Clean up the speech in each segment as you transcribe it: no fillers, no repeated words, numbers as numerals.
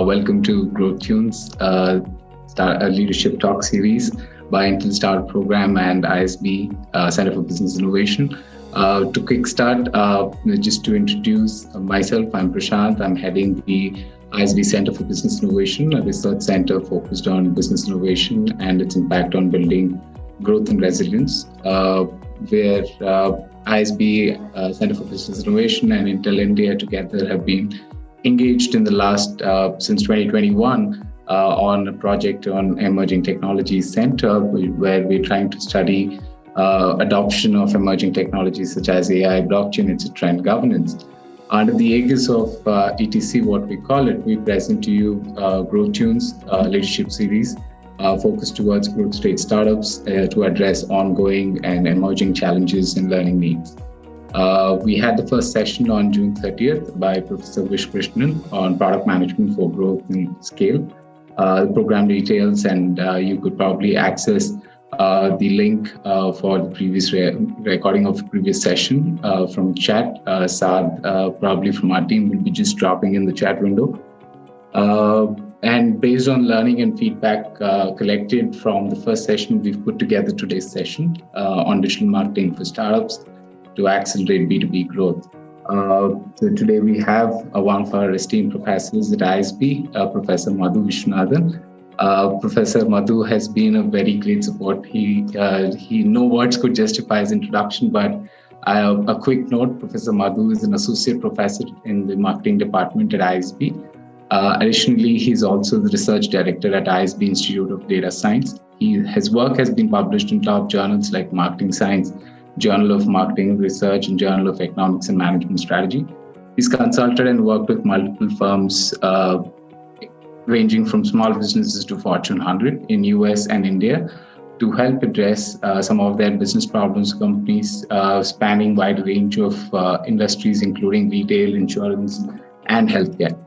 Welcome to Growth Tunes, Leadership Talk series by Intel.startup.program and ISB, Center for Business Innovation. To kickstart, just to introduce myself, I'm Prashant. I'm heading the ISB Center for Business Innovation, a research center focused on business innovation and its impact on building growth and resilience, where ISB, Center for Business Innovation, and Intel India together have been engaged in the last, since 2021, on a project on Emerging Technologies Center, where we're trying to study adoption of emerging technologies such as AI, blockchain, etc., and governance. Under the aegis of ETC, what we call it, we present to you Growth Tunes leadership series focused towards growth stage startups to address ongoing and emerging challenges and learning needs. We had the first session on June 30th by Professor Viswanathan on product management for growth and scale. The program details, and you could probably access the link for the previous recording of the previous session from chat. Saad, probably from our team, will be just dropping in the chat window. And based on learning and feedback collected from the first session, we've put together today's session on digital marketing for startups to accelerate B2B growth. So today we have one of our esteemed professors at ISB, Professor Madhu Viswanathan. Professor Madhu has been a very great support. He no words could justify his introduction, but a quick note: Professor Madhu is an associate professor in the marketing department at ISB. Additionally, he's also the research director at ISB Institute of Data Science. His work has been published in top journals like Marketing Science, Journal of Marketing Research, and Journal of Economics and Management Strategy. He's consulted and worked with multiple firms ranging from small businesses to Fortune 100 in US and India to help address some of their business problems, companies spanning a wide range of industries, including retail, insurance, and healthcare.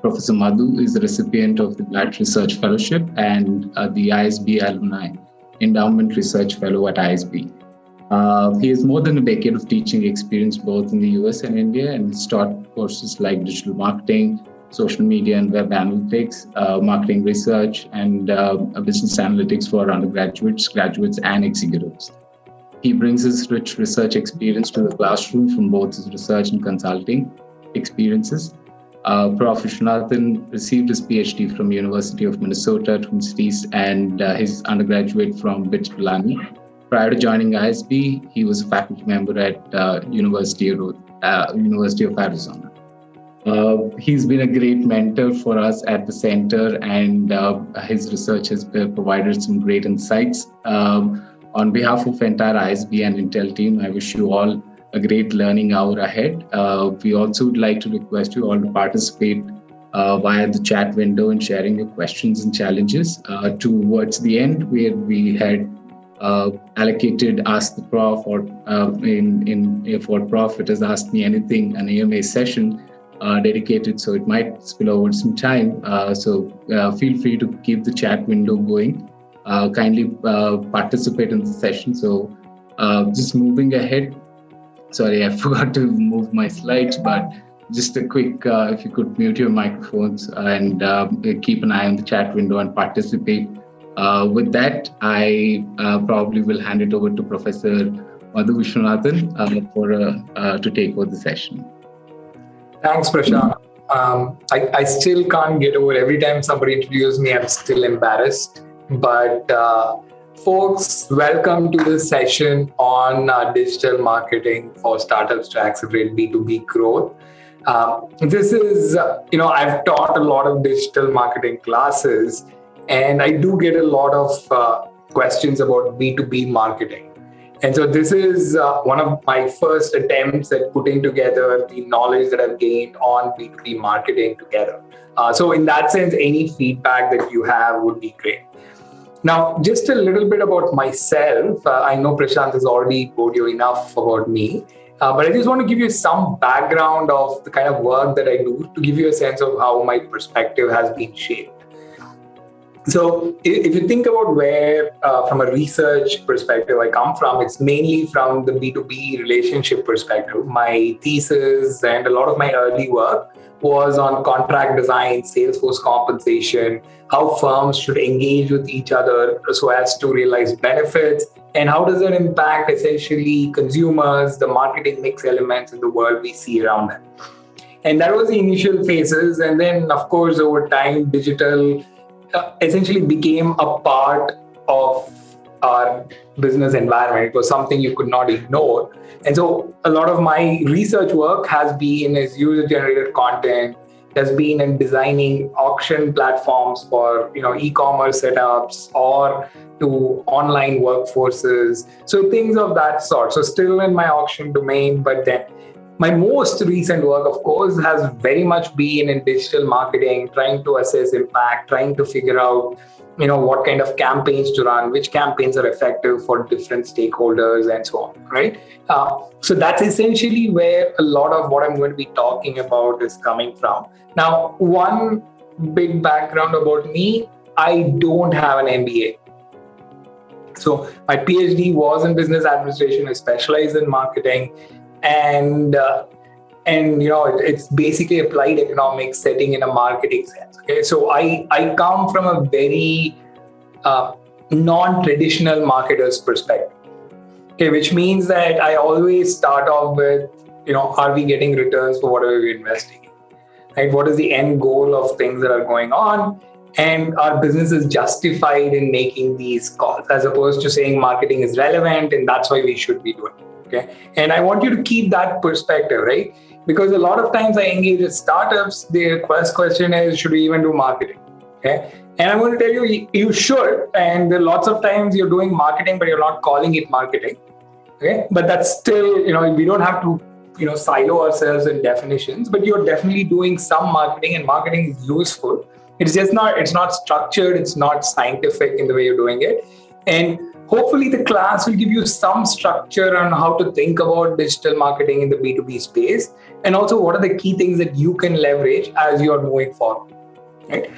Professor Madhu is the recipient of the Blatt Research Fellowship and the ISB Alumni Endowment Research Fellow at ISB. He has more than a decade of teaching experience both in the US and India, and has taught courses like digital marketing, social media and web analytics, marketing research, and business analytics for undergraduates, graduates, and executives. He brings his rich research experience to the classroom from both his research and consulting experiences. Prof. Viswanathan received his PhD from University of Minnesota, Twin Cities, and his undergraduate from BITS Pilani. Prior to joining ISB, he was a faculty member at University of Arizona. He's been a great mentor for us at the center, and his research has provided some great insights. On behalf of entire ISB and Intel team, I wish you all a great learning hour ahead. We also would like to request you all to participate via the chat window and sharing your questions and challenges. Towards the end, where we had allocated Ask the Prof, or for Prof, it has Asked Me Anything, an AMA session dedicated, so it might spill over some time. So feel free to keep the chat window going. Kindly participate in the session. So just moving ahead. Sorry, I forgot to move my slides, but just a quick, if you could mute your microphones and keep an eye on the chat window and participate. With that, I probably will hand it over to Professor Madhu Viswanathan to take over the session. Thanks, Prashant. I still can't get over every time somebody introduces me, I'm still embarrassed. But folks, welcome to this session on digital marketing for startups to accelerate B2B growth. This is, I've taught a lot of digital marketing classes, and I do get a lot of questions about B2B marketing. And so this is one of my first attempts at putting together the knowledge that I've gained on B2B marketing together. So in that sense, any feedback that you have would be great. Now, just a little bit about myself. I know Prashant has already told you enough about me, but I just want to give you some background of the kind of work that I do to give you a sense of how my perspective has been shaped. So if you think about where, from a research perspective, I come from, it's mainly from the B2B relationship perspective. My thesis and a lot of my early work was on contract design, Salesforce compensation, how firms should engage with each other so as to realize benefits, and how does it impact essentially consumers, the marketing mix elements in the world we see around them. And that was the initial phases. And then, of course, over time, digital essentially became a part of our business environment. It was something you could not ignore. And so a lot of my research work has been as user-generated content, has been in designing auction platforms for e-commerce setups or to online workforces. So things of that sort. So still in my auction domain, but then my most recent work, of course, has very much been in digital marketing, trying to assess impact, trying to figure out what kind of campaigns to run, which campaigns are effective for different stakeholders, and so on, right? So that's essentially where a lot of what I'm going to be talking about is coming from. Now, one big background about me, I don't have an MBA. So my PhD was in business administration. I specialized in marketing, and it's basically applied economics setting in a marketing sense. Okay, so I come from a very non-traditional marketer's perspective. Okay, which means that I always start off with are we getting returns for whatever we're investing in? Right? What is the end goal of things that are going on? And our business is justified in making these calls, as opposed to saying marketing is relevant and that's why we should be doing it. Okay. And I want you to keep that perspective, right? Because a lot of times I engage with startups, their first question is, should we even do marketing? Okay. And I'm going to tell you, you should. And there are lots of times you're doing marketing, but you're not calling it marketing. Okay. But that's still, we don't have to, silo ourselves in definitions, but you're definitely doing some marketing, and marketing is useful. It's not structured. It's not scientific in the way you're doing it. And hopefully the class will give you some structure on how to think about digital marketing in the B2B space, and also what are the key things that you can leverage as you're moving forward. Right?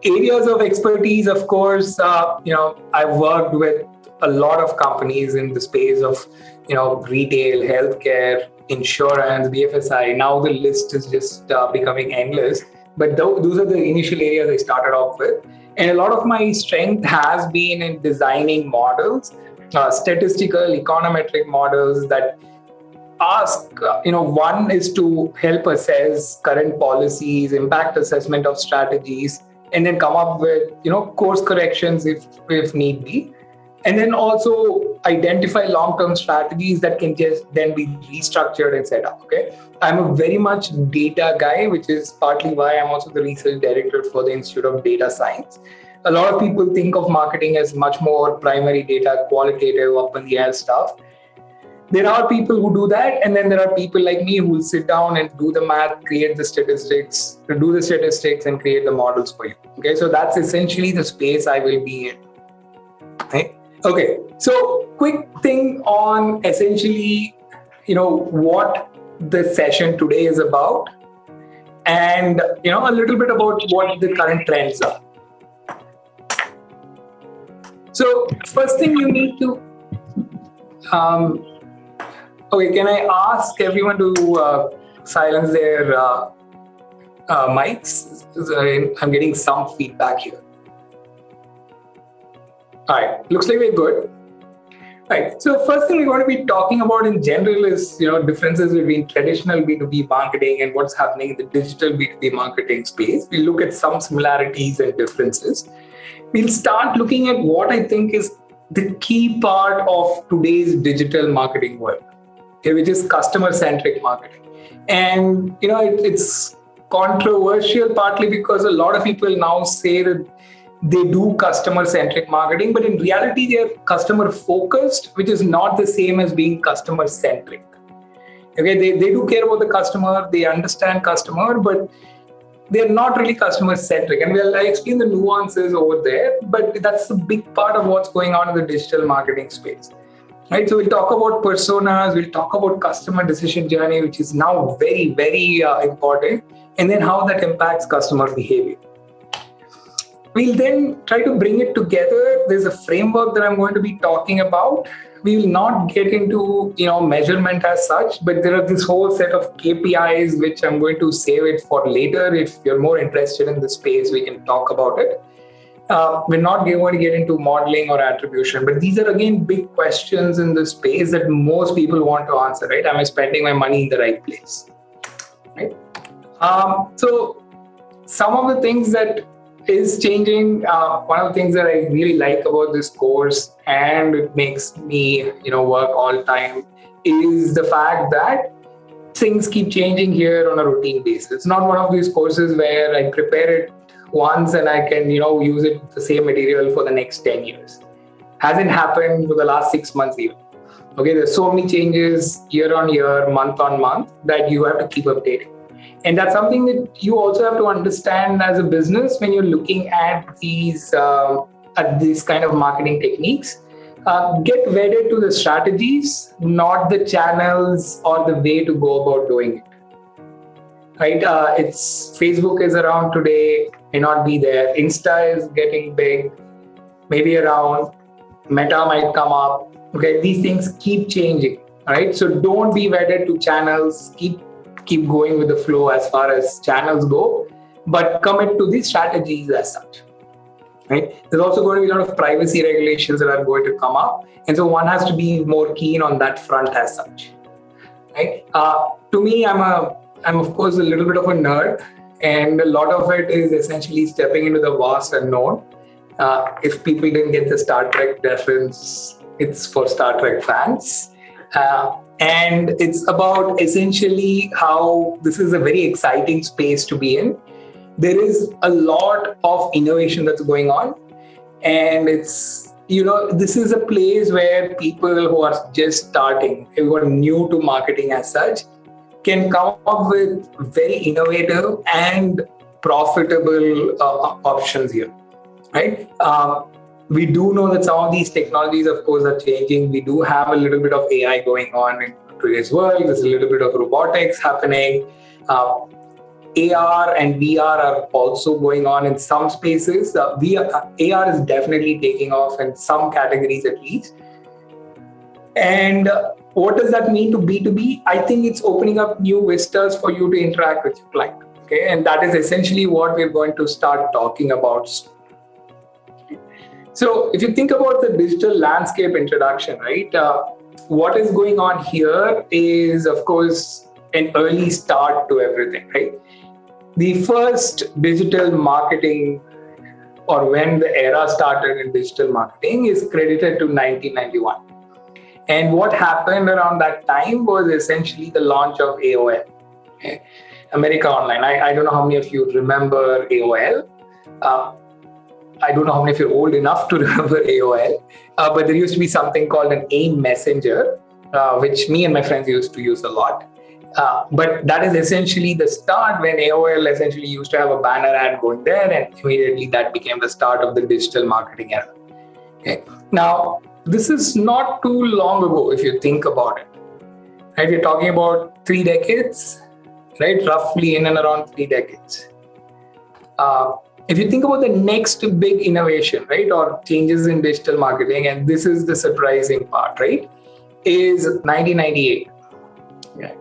Areas of expertise, of course, I've worked with a lot of companies in the space of, retail, healthcare, insurance, BFSI. Now the list is just becoming endless. But those are the initial areas I started off with. And a lot of my strength has been in designing models, statistical, econometric models that ask, one is to help assess current policies, impact assessment of strategies, and then come up with, course corrections if need be. And then also identify long-term strategies that can just then be restructured and set up. Okay, I'm a very much data guy, which is partly why I'm also the research director for the Institute of Data Science. A lot of people think of marketing as much more primary data, qualitative, up in the air stuff. There are people who do that, and then there are people like me who will sit down and do the math, create the statistics, and create the models for you. Okay, so that's essentially the space I will be in. Right? Okay, so quick thing on essentially, what the session today is about, and a little bit about what the current trends are. So first thing you need to, can I ask everyone to silence their mics? I'm getting some feedback here. All right, looks like we're good. Right, so first thing we're going to be talking about in general is, differences between traditional B2B marketing and what's happening in the digital B2B marketing space. We'll look at some similarities and differences. We'll start looking at what I think is the key part of today's digital marketing world, which is customer-centric marketing. And, it's controversial partly because a lot of people now say that they do customer-centric marketing, but in reality, they're customer-focused, which is not the same as being customer-centric. Okay, they do care about the customer, they understand customer, but they're not really customer-centric. And I explain the nuances over there, but that's a big part of what's going on in the digital marketing space. Right, so we'll talk about personas, we'll talk about customer decision journey, which is now very, very important, and then how that impacts customer behavior. We'll then try to bring it together. There's a framework that I'm going to be talking about. We will not get into measurement as such, but there are this whole set of KPIs which I'm going to save it for later. If you're more interested in the space, we can talk about it. We're not going to get into modeling or attribution, but these are again big questions in the space that most people want to answer, right? Am I spending my money in the right place? Right? So some of the things that is changing, one of the things that I really like about this course, and it makes me work all the time, is the fact that things keep changing here on a routine basis. It's not one of these courses where I prepare it once and I can use it, the same material, for the next 10 years. Hasn't happened for the last 6 months even. Okay, there's so many changes year on year, month on month, that you have to keep updating. And that's something that you also have to understand as a business when you're looking at these kind of marketing techniques. Get wedded to the strategies, not the channels or the way to go about doing it. Right? It's Facebook is around today, may not be there. Insta is getting big, maybe around. Meta might come up. Okay, these things keep changing. Right? So don't be wedded to channels. Keep going with the flow as far as channels go, but commit to the strategies as such. Right? There's also going to be a lot of privacy regulations that are going to come up, and so one has to be more keen on that front as such. Right? To me, I'm of course a little bit of a nerd, and a lot of it is essentially stepping into the vast unknown. If people didn't get the Star Trek reference, it's for Star Trek fans. And it's about essentially how this is a very exciting space to be in. There is a lot of innovation that's going on. And it's, this is a place where people who are just starting, who are new to marketing as such, can come up with very innovative and profitable options here, right? We do know that some of these technologies, of course, are changing. We do have a little bit of AI going on in today's world. There's a little bit of robotics happening. AR and VR are also going on in some spaces. AR is definitely taking off in some categories at least. And what does that mean to B2B? I think it's opening up new vistas for you to interact with your client. Okay, and that is essentially what we're going to start talking about soon. So if you think about the digital landscape introduction, right, what is going on here is, of course, an early start to everything, right? The first digital marketing, or when the era started in digital marketing, is credited to 1991. And what happened around that time was essentially the launch of AOL, okay? America Online. I don't know how many of you remember AOL. I don't know how many of you are old enough to remember AOL, but there used to be something called an AIM messenger, which me and my friends used to use a lot. But that is essentially the start when AOL essentially used to have a banner ad going there, and immediately that became the start of the digital marketing era. Okay. Now, this is not too long ago if you think about it. Right? We're talking about 3 decades, right? Roughly in and around 3 decades. If you think about the next big innovation, right, or changes in digital marketing, and this is the surprising part, right, is 1998. Okay.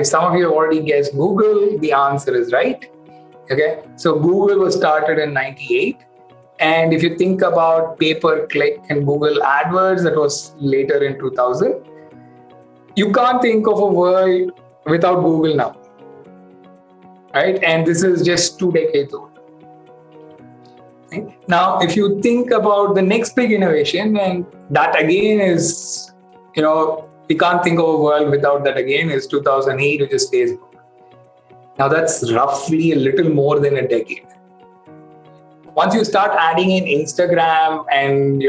If some of you have already guessed Google, the answer is right. Okay, so Google was started in 98. And if you think about pay-per-click and Google AdWords, that was later in 2000. You can't think of a world without Google now, right? And this is just 2 decades old. Right? Now, if you think about the next big innovation, and that again is, we can't think of a world without that again, is 2008, which is Facebook. Now, that's roughly a little more than a decade. Once you start adding in Instagram and,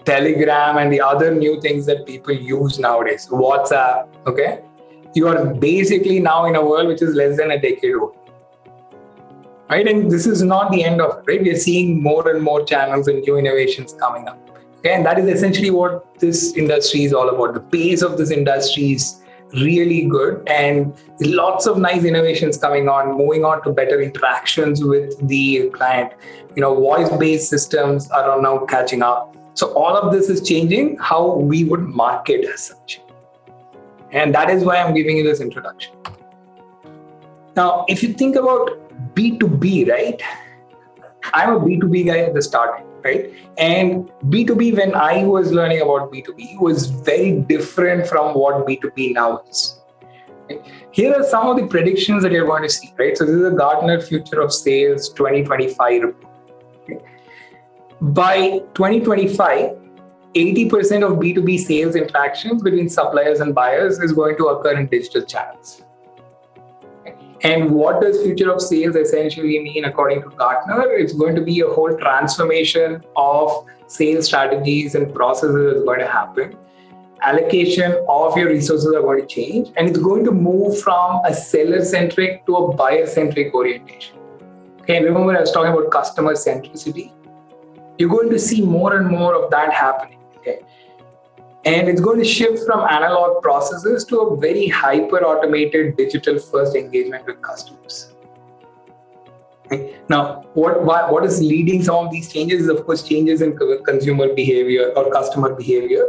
Telegram and the other new things that people use nowadays, WhatsApp, okay, you are basically now in a world which is less than a decade old. Right? And this is not the end of it, right? We are seeing more and more channels and new innovations coming up. Okay? And that is essentially what this industry is all about. The pace of this industry is really good, and lots of nice innovations coming on, moving on to better interactions with the client. Voice-based systems are now catching up. So all of this is changing how we would market as such. And that is why I'm giving you this introduction. Now, if you think about B2B, right? I'm a B2B guy at the start, right? And B2B, when I was learning about B2B, was very different from what B2B now is. Here are some of the predictions that you're going to see, right? So this is a Gartner Future of Sales 2025 report. By 2025, 80% of B2B sales interactions between suppliers and buyers is going to occur in digital channels. And what does future of sales essentially mean according to Gartner? It's going to be a whole transformation of sales strategies and processes that's going to happen. Allocation of your resources are going to change, and it's going to move from a seller-centric to a buyer-centric orientation. Okay, and remember I was talking about customer centricity. You're going to see more and more of that happening. Okay, and it's going to shift from analog processes to a very hyper-automated digital-first engagement with customers. Okay. Now, what is leading some of these changes is, of course, changes in consumer behavior or customer behavior.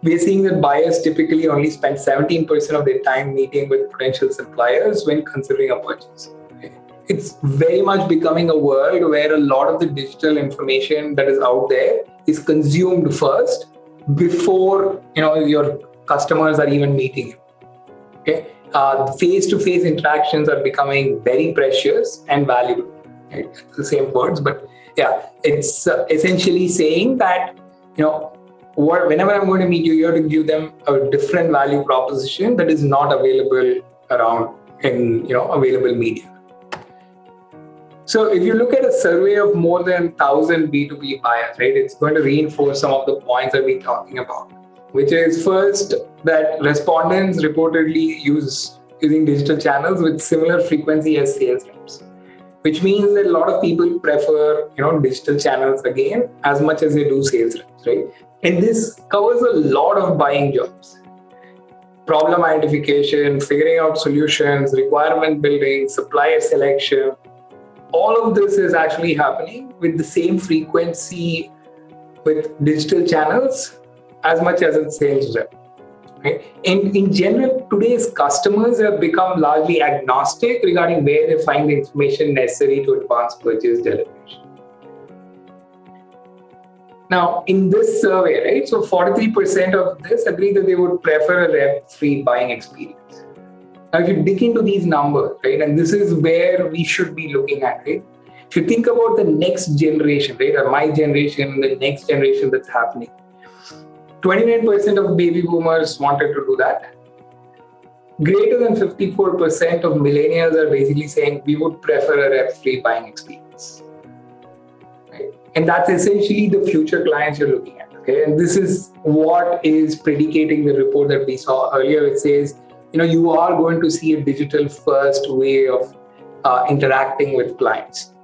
We're seeing that buyers typically only spend 17% of their time meeting with potential suppliers when considering a purchase. Okay. It's very much becoming a world where a lot of the digital information that is out there is consumed first before your customers are even meeting you. Okay, face-to-face interactions are becoming very precious and valuable. Right? It's the same words, but yeah, it's essentially saying that whenever I'm going to meet you, you have to give them a different value proposition that is not available around in available media. So if you look at a survey of more than 1,000 B2B buyers, right, it's going to reinforce some of the points that we're talking about, which is first that respondents reportedly using digital channels with similar frequency as sales reps, which means that a lot of people prefer digital channels again as much as they do sales reps, right? And this covers a lot of buying jobs. Problem identification, figuring out solutions, requirement building, supplier selection. All of this is actually happening with the same frequency with digital channels as much as in sales rep. Right? And in general, today's customers have become largely agnostic regarding where they find the information necessary to advance purchase deliberation. Now, in this survey, right, so 43% of this agree that they would prefer a rep-free buying experience. Now, if you dig into these numbers, right, and this is where we should be looking at, right? If you think about the next generation, right, or my generation, the next generation that's happening, 29% of baby boomers wanted to do that. Greater than 54% of millennials are basically saying we would prefer a rep-free buying experience. Right? And that's essentially the future clients you're looking at. Okay? And this is what is predicating the report that we saw earlier. It says, you are going to see a digital-first way of interacting with clients.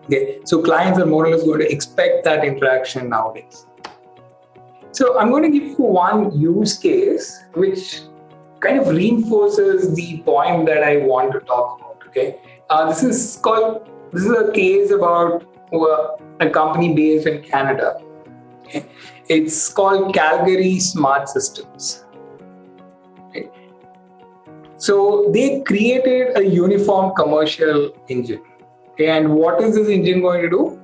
Okay? So clients are more or less going to expect that interaction nowadays. So I'm going to give you one use case which kind of reinforces the point that I want to talk about. Okay, this is a case about a company based in Canada. Okay? It's called Calgary Smart Systems. Okay? So they created a uniform commercial engine. Okay? And what is this engine going to do?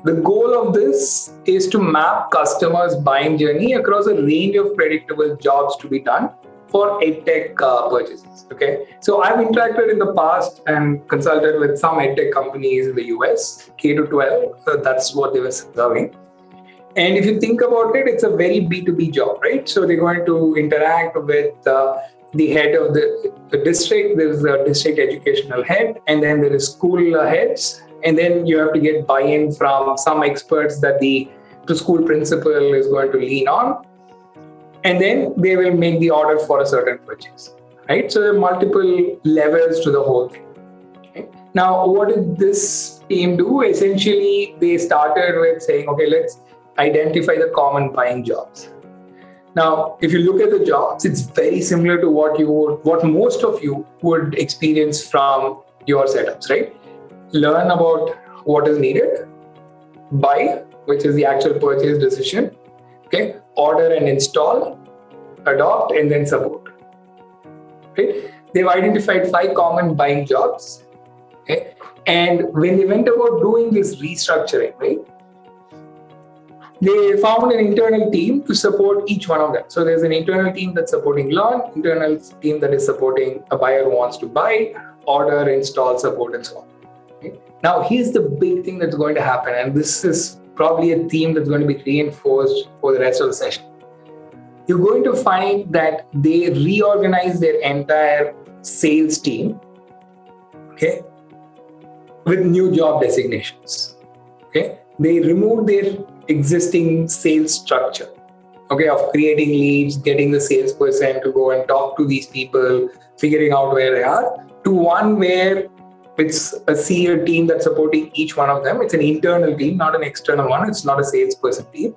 The goal of this is to map customers' buying journey across a range of predictable jobs to be done for edtech purchases. Okay, so I've interacted in the past and consulted with some edtech companies in the US, K-12. So that's what they were serving. And if you think about it, it's a very B2B job, right? So they're going to interact with the head of the district. There's a district educational head, and then there is school heads. And then you have to get buy-in from some experts that the school principal is going to lean on. And then they will make the order for a certain purchase, right? So there are multiple levels to the whole thing. Okay? Now, what did this team do? Essentially, they started with saying, okay, let's identify the common buying jobs. Now, if you look at the jobs, it's very similar to what most of you would experience from your setups, right? Learn about what is needed, buy, which is the actual purchase decision, okay? Order and install, adopt, and then support. Right? They've identified 5 common buying jobs, okay? And when they went about doing this restructuring, right, they found an internal team to support each one of them. So there's an internal team that's supporting learn, internal team that is supporting a buyer who wants to buy, order, install, support, and so on. Okay? Now, here's the big thing that's going to happen, and this is probably a theme that's going to be reinforced for the rest of the session. You're going to find that they reorganize their entire sales team, okay, with new job designations. Okay, they remove their existing sales structure, okay, of creating leads, getting the salesperson to go and talk to these people, figuring out where they are, to one where it's a senior team that's supporting each one of them. It's an internal team, not an external one. It's not a salesperson team.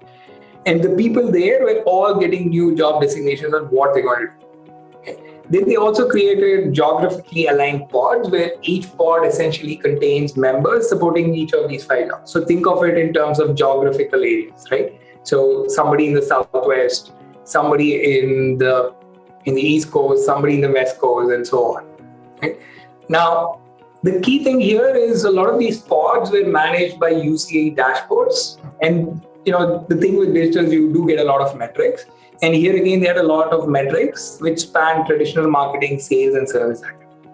And the people there were all getting new job designations on what they're going to do. Okay. Then they also created geographically aligned pods where each pod essentially contains members supporting each of these 5 jobs. So think of it in terms of geographical areas, right? So somebody in the southwest, somebody in the east coast, somebody in the west coast, and so on. Right? Now, the key thing here is a lot of these pods were managed by UCA dashboards. And the thing with digital is you do get a lot of metrics. And here again, they had a lot of metrics which span traditional marketing, sales, and service activity.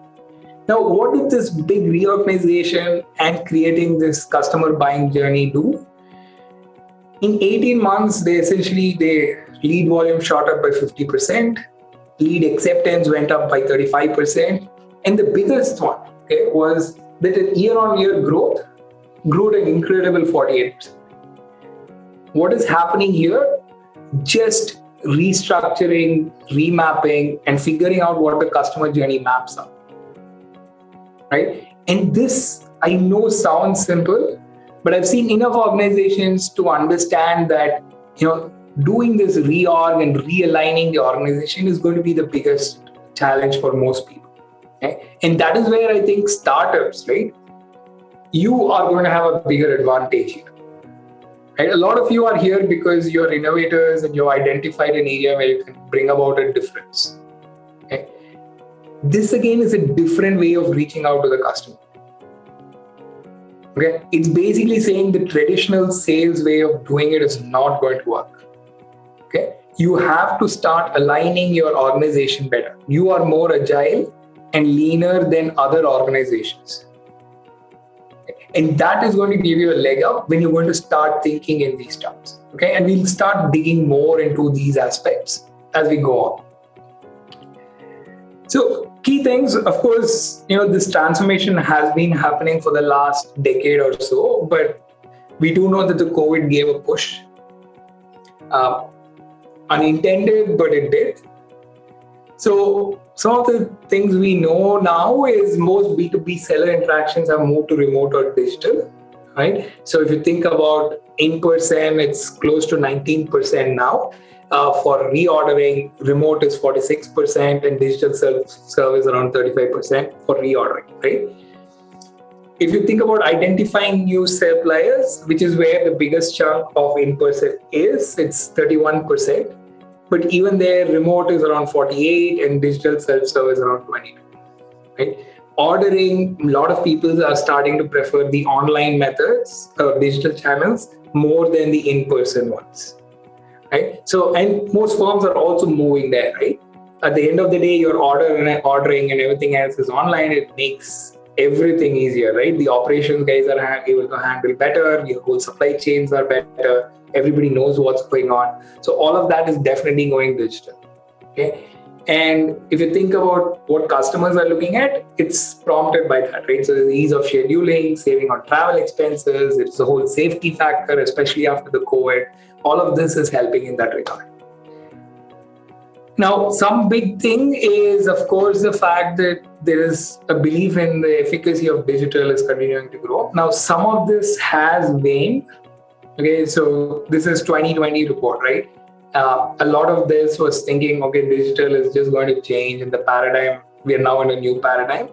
Now, what did this big reorganization and creating this customer buying journey do? In 18 months, their lead volume shot up by 50%, lead acceptance went up by 35%. And the biggest one, okay, was that the year-on-year growth grew at an incredible 48%. What is happening here? Just restructuring, remapping, and figuring out what the customer journey maps are. Right? And this, I know, sounds simple, but I've seen enough organizations to understand that, doing this reorg and realigning the organization is going to be the biggest challenge for most people. Okay? And that is where I think startups, right, you are going to have a bigger advantage here. Right? A lot of you are here because you're innovators and you've identified an area where you can bring about a difference. Okay? This again is a different way of reaching out to the customer. Okay? It's basically saying the traditional sales way of doing it is not going to work. Okay? You have to start aligning your organization better. You are more agile and leaner than other organizations. And that is going to give you a leg up when you're going to start thinking in these terms. Okay, and we'll start digging more into these aspects as we go on. So, key things, of course, this transformation has been happening for the last decade or so, but we do know that the COVID gave a push. Unintended, but it did. So some of the things we know now is most B2B seller interactions have moved to remote or digital, right? So if you think about in-person, it's close to 19% now. For reordering, remote is 46% and digital self-service around 35% for reordering, right? If you think about identifying new suppliers, which is where the biggest chunk of in-person is, it's 31%. But even there, remote is around 48 and digital self-service around 22. Right? Ordering, a lot of people are starting to prefer the online methods or digital channels more than the in-person ones. Right? So, and most firms are also moving there, right? At the end of the day, your ordering and everything else is online. It makes everything easier, right? The operations guys are able to handle better. Your whole supply chains are better. Everybody knows what's going on. So all of that is definitely going digital. Okay. And if you think about what customers are looking at, it's prompted by that, right? So the ease of scheduling, saving on travel expenses, it's the whole safety factor, especially after the COVID. All of this is helping in that regard. Now, some big thing is, of course, the fact that there is a belief in the efficacy of digital is continuing to grow. Now, some of this has waned. Okay, so this is 2020 report, right? A lot of this was thinking, okay, digital is just going to change in the paradigm. We are now in a new paradigm.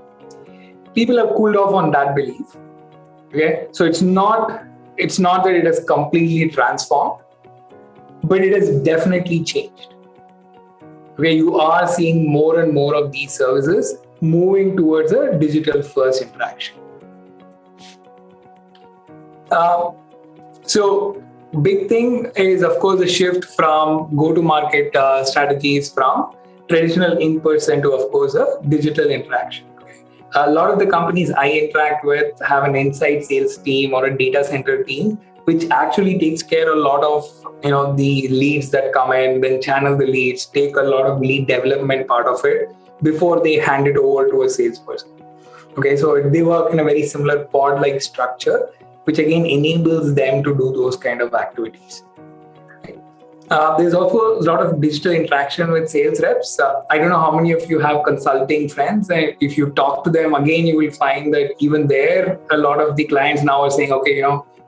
People have cooled off on that belief. Okay, so it's not that it has completely transformed, but it has definitely changed. Okay, you are seeing more and more of these services moving towards a digital first interaction. So big thing is, of course, the shift from go-to-market strategies from traditional in-person to, of course, a digital interaction. A lot of the companies I interact with have an inside sales team or a data center team, which actually takes care a lot of the leads that come in, then channel the leads, take a lot of lead development part of it before they hand it over to a salesperson. Okay, so they work in a very similar pod-like structure, which again enables them to do those kind of activities. There's also a lot of digital interaction with sales reps. I don't know how many of you have consulting friends. And if you talk to them, again, you will find that even there, a lot of the clients now are saying, okay,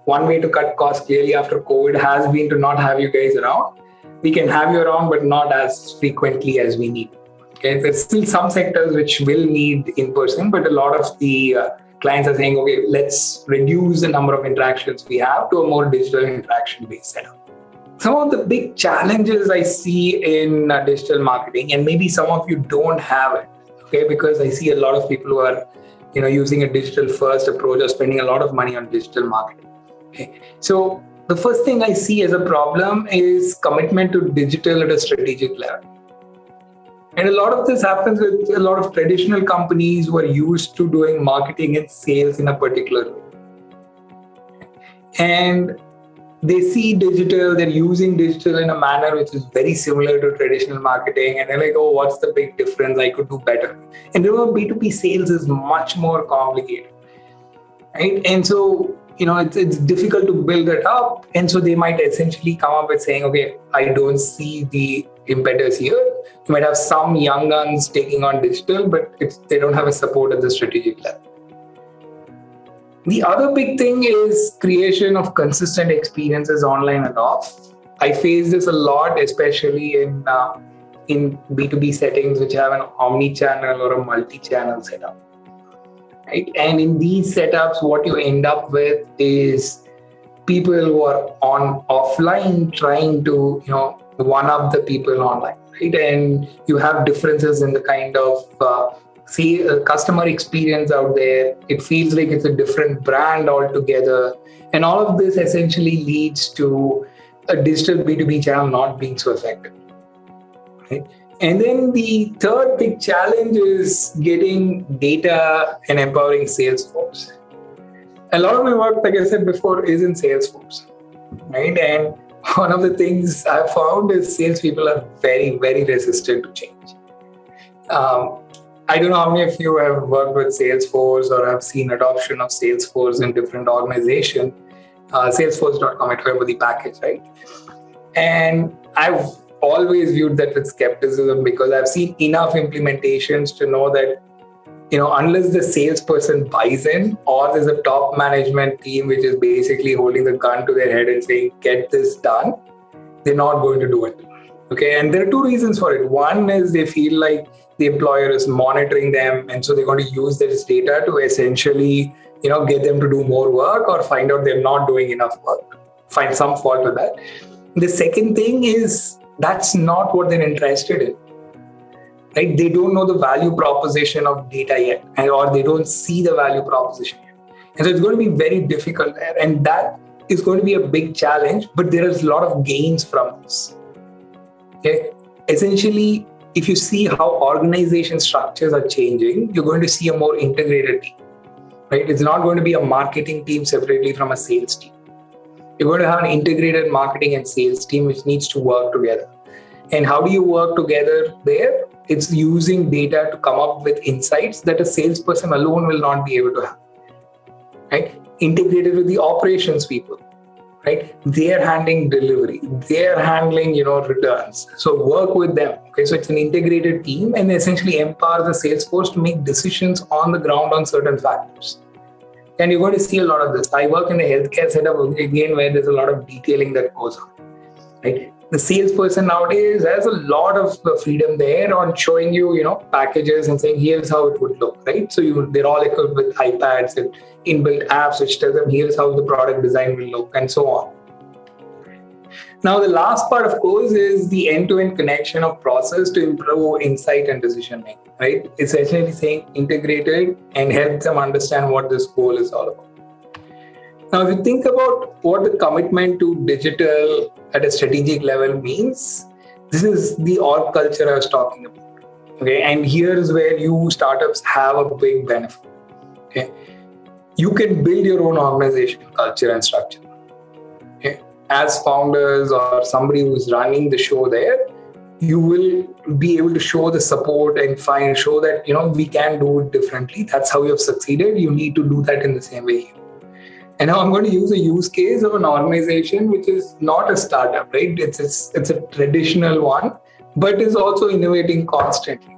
one way to cut costs clearly after COVID has been to not have you guys around. We can have you around, but not as frequently as we need. Okay, there's still some sectors which will need in person, but a lot of the clients are saying, okay, let's reduce the number of interactions we have to a more digital interaction based setup. Some of the big challenges I see in digital marketing, and maybe some of you don't have it, okay, because I see a lot of people who are, using a digital first approach or spending a lot of money on digital marketing. Okay, so the first thing I see as a problem is commitment to digital at a strategic level. And a lot of this happens with a lot of traditional companies who are used to doing marketing and sales in a particular way. And they see digital, they're using digital in a manner which is very similar to traditional marketing. And they're like, oh, what's the big difference? I could do better. And remember, B2B sales is much more complicated, right? And so, it's difficult to build it up. And so they might essentially come up with saying, okay, I don't see the impetus here. You might have some young guns taking on digital, but they don't have a support at the strategic level. The other big thing is creation of consistent experiences online and off. I face this a lot, especially in B2B settings, which have an omni-channel or a multi-channel setup. Right? And in these setups, what you end up with is people who are offline trying to, one-up the people online, right? And you have differences in the kind of customer experience out there. It feels like it's a different brand altogether. And all of this essentially leads to a digital B2B channel not being so effective. Right? And then the third big challenge is getting data and empowering Salesforce. A lot of my work, like I said before, is in Salesforce. Right? And one of the things I've found is salespeople are very, very resistant to change. I don't know how many of you have worked with Salesforce or have seen adoption of Salesforce in different organizations. Salesforce.com, I remember the package, right? And I've always viewed that with skepticism because I've seen enough implementations to know that, unless the salesperson buys in or there's a top management team which is basically holding the gun to their head and saying, get this done, they're not going to do it. Okay, and there are two reasons for it. One is they feel like the employer is monitoring them, and so they're going to use this data to essentially, get them to do more work or find out they're not doing enough work, find some fault with that. The second thing is that's not what they're interested in. Right? They don't know the value proposition of data yet, or they don't see the value proposition yet. And so it's going to be very difficult there. And that is going to be a big challenge, but there is a lot of gains from this. Okay? Essentially, if you see how organization structures are changing, you're going to see a more integrated team. Right? It's not going to be a marketing team separately from a sales team. You're going to have an integrated marketing and sales team which needs to work together. And how do you work together there? It's using data to come up with insights that a salesperson alone will not be able to have. Right? Integrated with the operations people. Right? They're handling delivery. They're handling, returns. So work with them. Okay, so it's an integrated team and essentially empower the sales force to make decisions on the ground on certain factors. And you're going to see a lot of this. I work in a healthcare setup again where there's a lot of detailing that goes on. Right? The salesperson nowadays has a lot of freedom there on showing you, packages and saying, here's how it would look, right? So they're all equipped with iPads and inbuilt apps, which tell them, here's how the product design will look, and so on. Now, the last part, of course, is the end-to-end connection of process to improve insight and decision making, right? Essentially saying integrated and help them understand what this goal is all about. Now, if you think about what the commitment to digital at a strategic level means, this is the org culture I was talking about. Okay, and here's where you startups have a big benefit. Okay, you can build your own organizational culture and structure. Okay, as founders or somebody who's running the show there, you will be able to show the support and show that we can do it differently. That's how you have succeeded. You need to do that in the same way. And now I'm going to use a use case of an organization which is not a startup, right? It's a traditional one, but is also innovating constantly.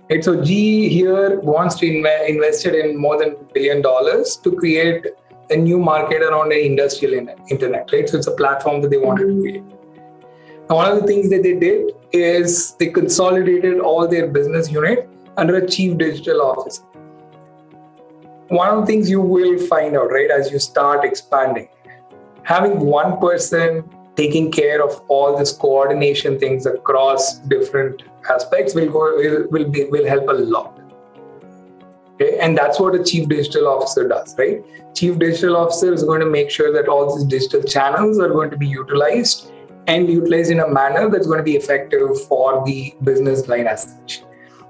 Right? So GE here wants to invested in more than $1 billion to create a new market around the industrial internet, right? So it's a platform that they wanted to create. Now, one of the things that they did is they consolidated all their business unit under a chief digital officer. One of the things you will find out, right, as you start expanding, having one person taking care of all this coordination things across different aspects will help a lot. Okay? And that's what a chief digital officer does, right? Chief digital officer is going to make sure that all these digital channels are going to be utilized in a manner that's going to be effective for the business line as such.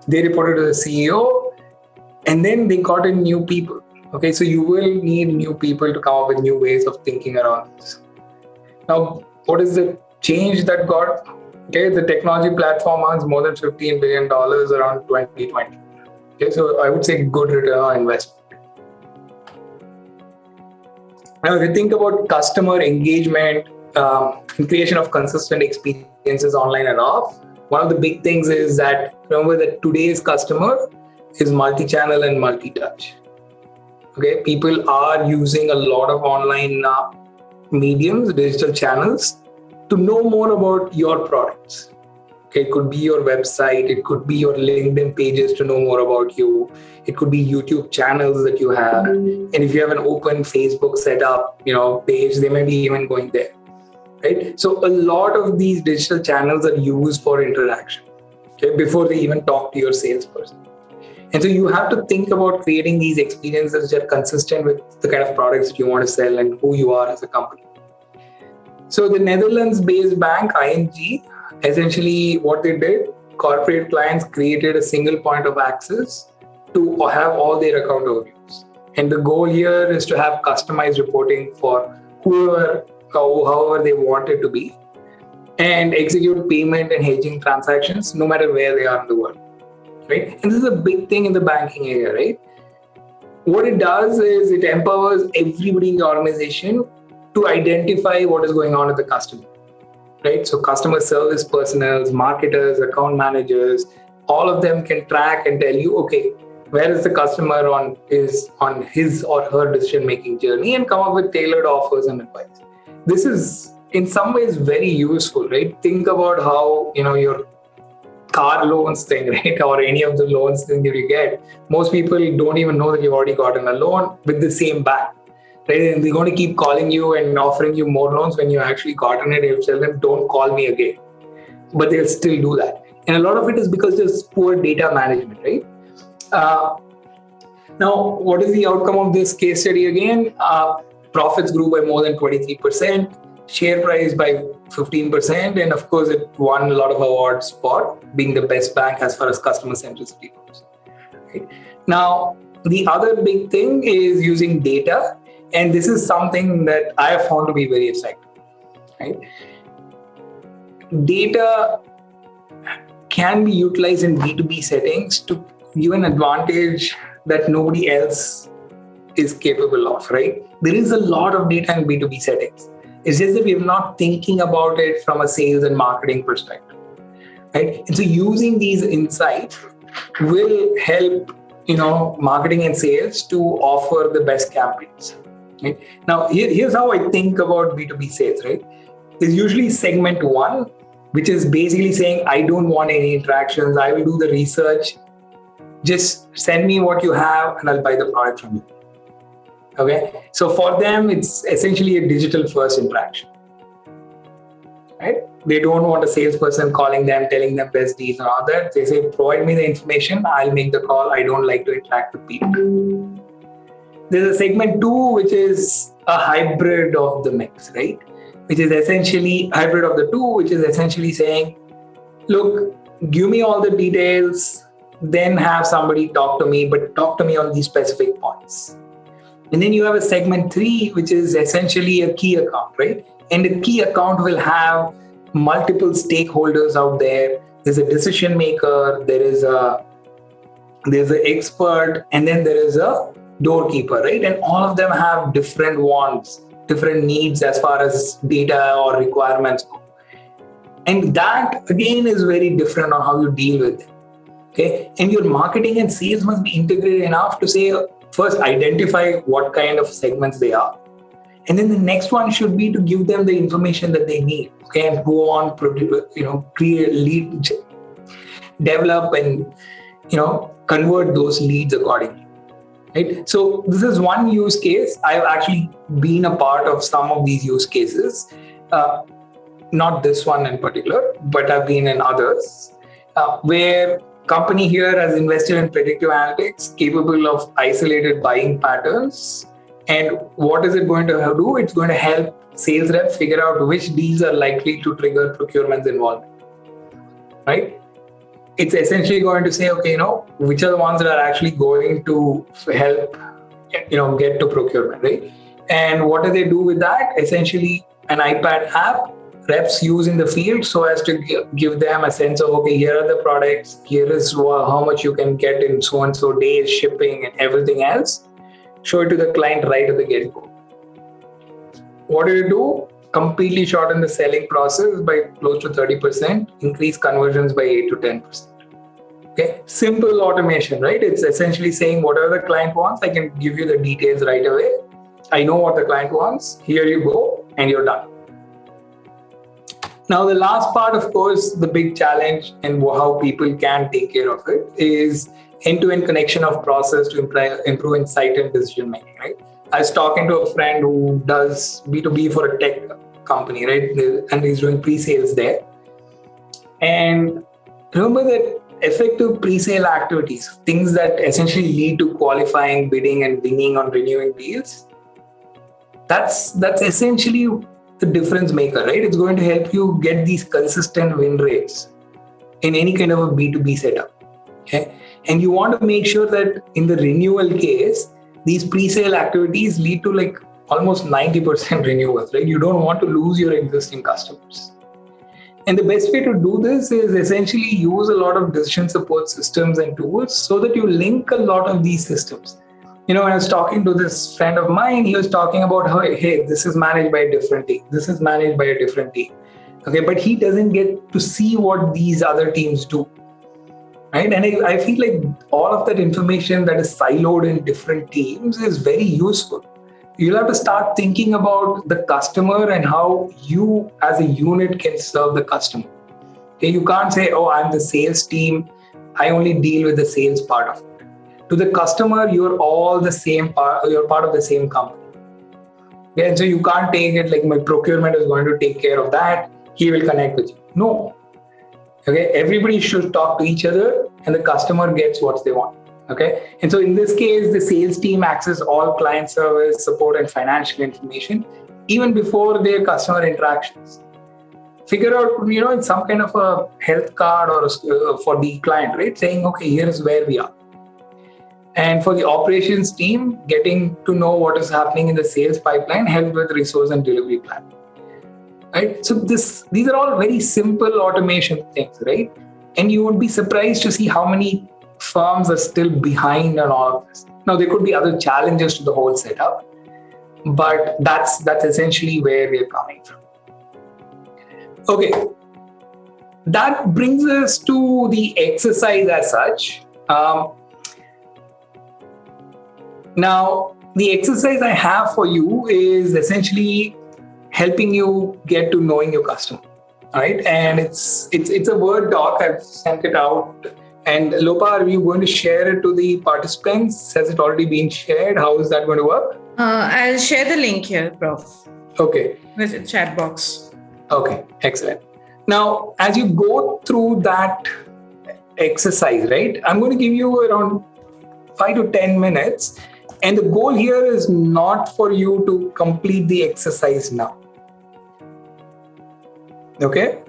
They reported to the CEO, and then they got in new people. Okay, so you will need new people to come up with new ways of thinking around this. Now, what is the change that got? Okay, the technology platform earns more than $15 billion around 2020. Okay, so I would say good return on investment. Now, if you think about customer engagement and creation of consistent experiences online and off, one of the big things is that remember that today's customer is multi-channel and multi-touch. Okay, people are using a lot of online mediums, digital channels, to know more about your products. Okay, it could be your website, it could be your LinkedIn pages to know more about you. It could be YouTube channels that you have, and if you have an open Facebook setup, page, they may be even going there. Right? So a lot of these digital channels are used for interaction, okay, before they even talk to your salesperson. And so you have to think about creating these experiences that are consistent with the kind of products that you want to sell and who you are as a company. So the Netherlands-based bank, ING, essentially what they did, corporate clients created a single point of access to have all their account overviews. And the goal here is to have customized reporting for however they want it to be, and execute payment and hedging transactions no matter where they are in the world. Right? And this is a big thing in the banking area, right? What it does is it empowers everybody in the organization to identify what is going on with the customer, right? So customer service personnel, marketers, account managers, all of them can track and tell you, okay, where is the customer on his or her decision-making journey, and come up with tailored offers and advice. This is in some ways very useful, right? Think about how, your car loans thing, right? Or any of the loans thing that you get. Most people don't even know that you've already gotten a loan with the same bank, right? And they're going to keep calling you and offering you more loans when you actually gotten it. You tell them, don't call me again. But they'll still do that. And a lot of it is because there's poor data management, right? Now, what is the outcome of this case study again? Profits grew by more than 23%. Share price by 15%, and of course it won a lot of awards for being the best bank as far as customer centricity goes. Right? Now, the other big thing is using data, and this is something that I have found to be very effective. Right? Data can be utilized in B2B settings to give an advantage that nobody else is capable of. Right? There is a lot of data in B2B settings. It's just that we're not thinking about it from a sales and marketing perspective, right? And so using these insights will help, marketing and sales to offer the best campaigns. Right? Now, here's how I think about B2B sales, right? is usually segment 1, which is basically saying, I don't want any interactions. I will do the research. Just send me what you have and I'll buy the product from you. Okay. So for them, it's essentially a digital first interaction. Right? They don't want a salesperson calling them, telling them best deals and all that. They say, provide me the information. I'll make the call. I don't like to interact with people. There's a segment 2, which is a hybrid of the mix, right? Which is essentially hybrid of the 2, which is essentially saying, look, give me all the details, then have somebody talk to me, but talk to me on these specific points. And then you have a segment 3, which is essentially a key account, right? And the key account will have multiple stakeholders out there. There's a decision maker, there's an expert, and then there is a doorkeeper, right? And all of them have different wants, different needs as far as data or requirements go. And that again is very different on how you deal with it. Okay. And your marketing and sales must be integrated enough to say, first identify what kind of segments they are. And then the next one should be to give them the information that they need. Okay. And go on, create lead, develop and, convert those leads accordingly. Right. So this is one use case. I've actually been a part of some of these use cases. Not this one in particular, but I've been in others where company here has invested in predictive analytics capable of isolated buying patterns. And what is it going to do? It's going to help sales reps figure out which deals are likely to trigger procurement's involvement, right? It's essentially going to say, okay, which are the ones that are actually going to help, get to procurement, right? And what do they do with that? Essentially, an iPad app reps use in the field so as to give them a sense of, okay, here are the products, here is how much you can get in so and so days, shipping and everything else. Show it to the client right at the get-go. What do you do? Completely shorten the selling process by close to 30%, increase conversions by 8 to 10%. Okay, simple automation, right? It's essentially saying whatever the client wants, I can give you the details right away. I know what the client wants. Here you go, and you're done. Now, the last part, of course, the big challenge and how people can take care of it is end-to-end connection of process to improve insight and decision making, right? I was talking to a friend who does B2B for a tech company, right? And he's doing pre-sales there. And remember that effective pre-sale activities, things that essentially lead to qualifying, bidding, and winning on renewing deals, that's essentially the difference maker, right? It's going to help you get these consistent win rates in any kind of a B2B setup. Okay. And you want to make sure that in the renewal case, these pre-sale activities lead to like almost 90% renewals, right? You don't want to lose your existing customers. And the best way to do this is essentially use a lot of decision support systems and tools so that you link a lot of these systems. When I was talking to this friend of mine, he was talking about how, hey, this is managed by a different team. This is managed by a different team. Okay, but he doesn't get to see what these other teams do. Right? And I feel like all of that information that is siloed in different teams is very useful. You'll have to start thinking about the customer and how you as a unit can serve the customer. Okay, you can't say, oh, I'm the sales team. I only deal with the sales part of it. To the customer, you're all the same part, you're part of the same company. Okay, and so you can't take it like my procurement is going to take care of that. He will connect with you. No. Okay, everybody should talk to each other and the customer gets what they want. Okay, and so in this case, the sales team access all client service, support, and financial information even before their customer interactions. Figure out, in some kind of a health card or for the client, right? Saying, okay, here is where we are. And for the operations team, getting to know what is happening in the sales pipeline, help with resource and delivery plan. Right? So these are all very simple automation things, right? And you would be surprised to see how many firms are still behind on all of this. Now, there could be other challenges to the whole setup, but that's essentially where we're coming from. Okay. That brings us to the exercise as such. Now, the exercise I have for you is essentially helping you get to knowing your customer, right? And it's a Word doc. I've sent it out. And Lopa, are you going to share it to the participants? Has it already been shared? How is that going to work? I'll share the link here, Prof. Okay. With the chat box. Okay, excellent. Now, as you go through that exercise, right, I'm going to give you around 5 to 10 minutes. And the goal here is not for you to complete the exercise now. Okay?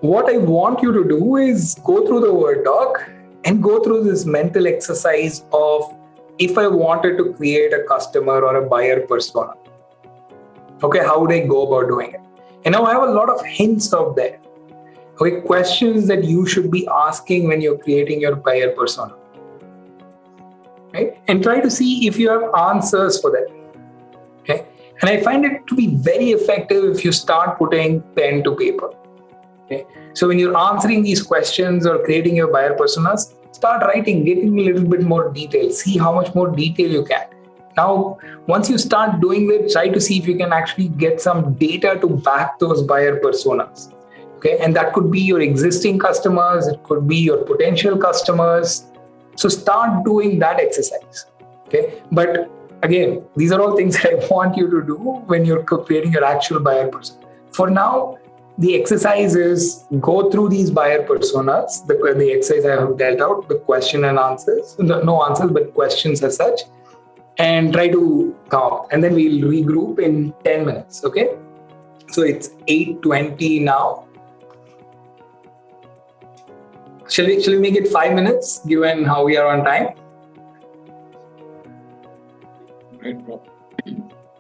What I want you to do is go through the Word doc and go through this mental exercise of if I wanted to create a customer or a buyer persona. Okay, how would I go about doing it? And now I have a lot of hints out there. Okay, questions that you should be asking when you're creating your buyer persona. Right? And try to see if you have answers for that. Okay? And I find it to be very effective if you start putting pen to paper. Okay? So when you're answering these questions or creating your buyer personas, start writing, getting a little bit more detail. See how much more detail you can. Now, once you start doing it, try to see if you can actually get some data to back those buyer personas. Okay? And that could be your existing customers. It could be your potential customers. So start doing that exercise. Okay? But again, these are all things that I want you to do when you're creating your actual buyer persona. For now, the exercise is go through these buyer personas, the exercise I have dealt out, the question and answers, no answers, but questions as such, and try to come up. And then we'll regroup in 10 minutes, okay? So it's 8:20 now. Shall we make it 5 minutes, given how we are on time? Great, Prof.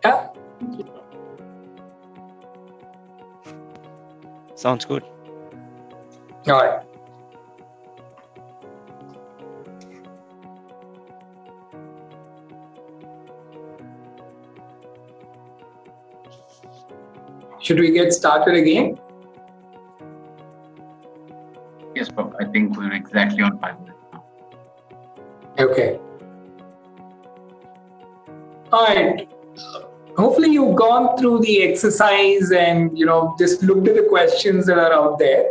Yeah? Sounds good. All right. Should we get started again? Yes, Prof. I think we're exactly on 5 minutes now. Okay. All right. Hopefully you've gone through the exercise and, just looked at the questions that are out there.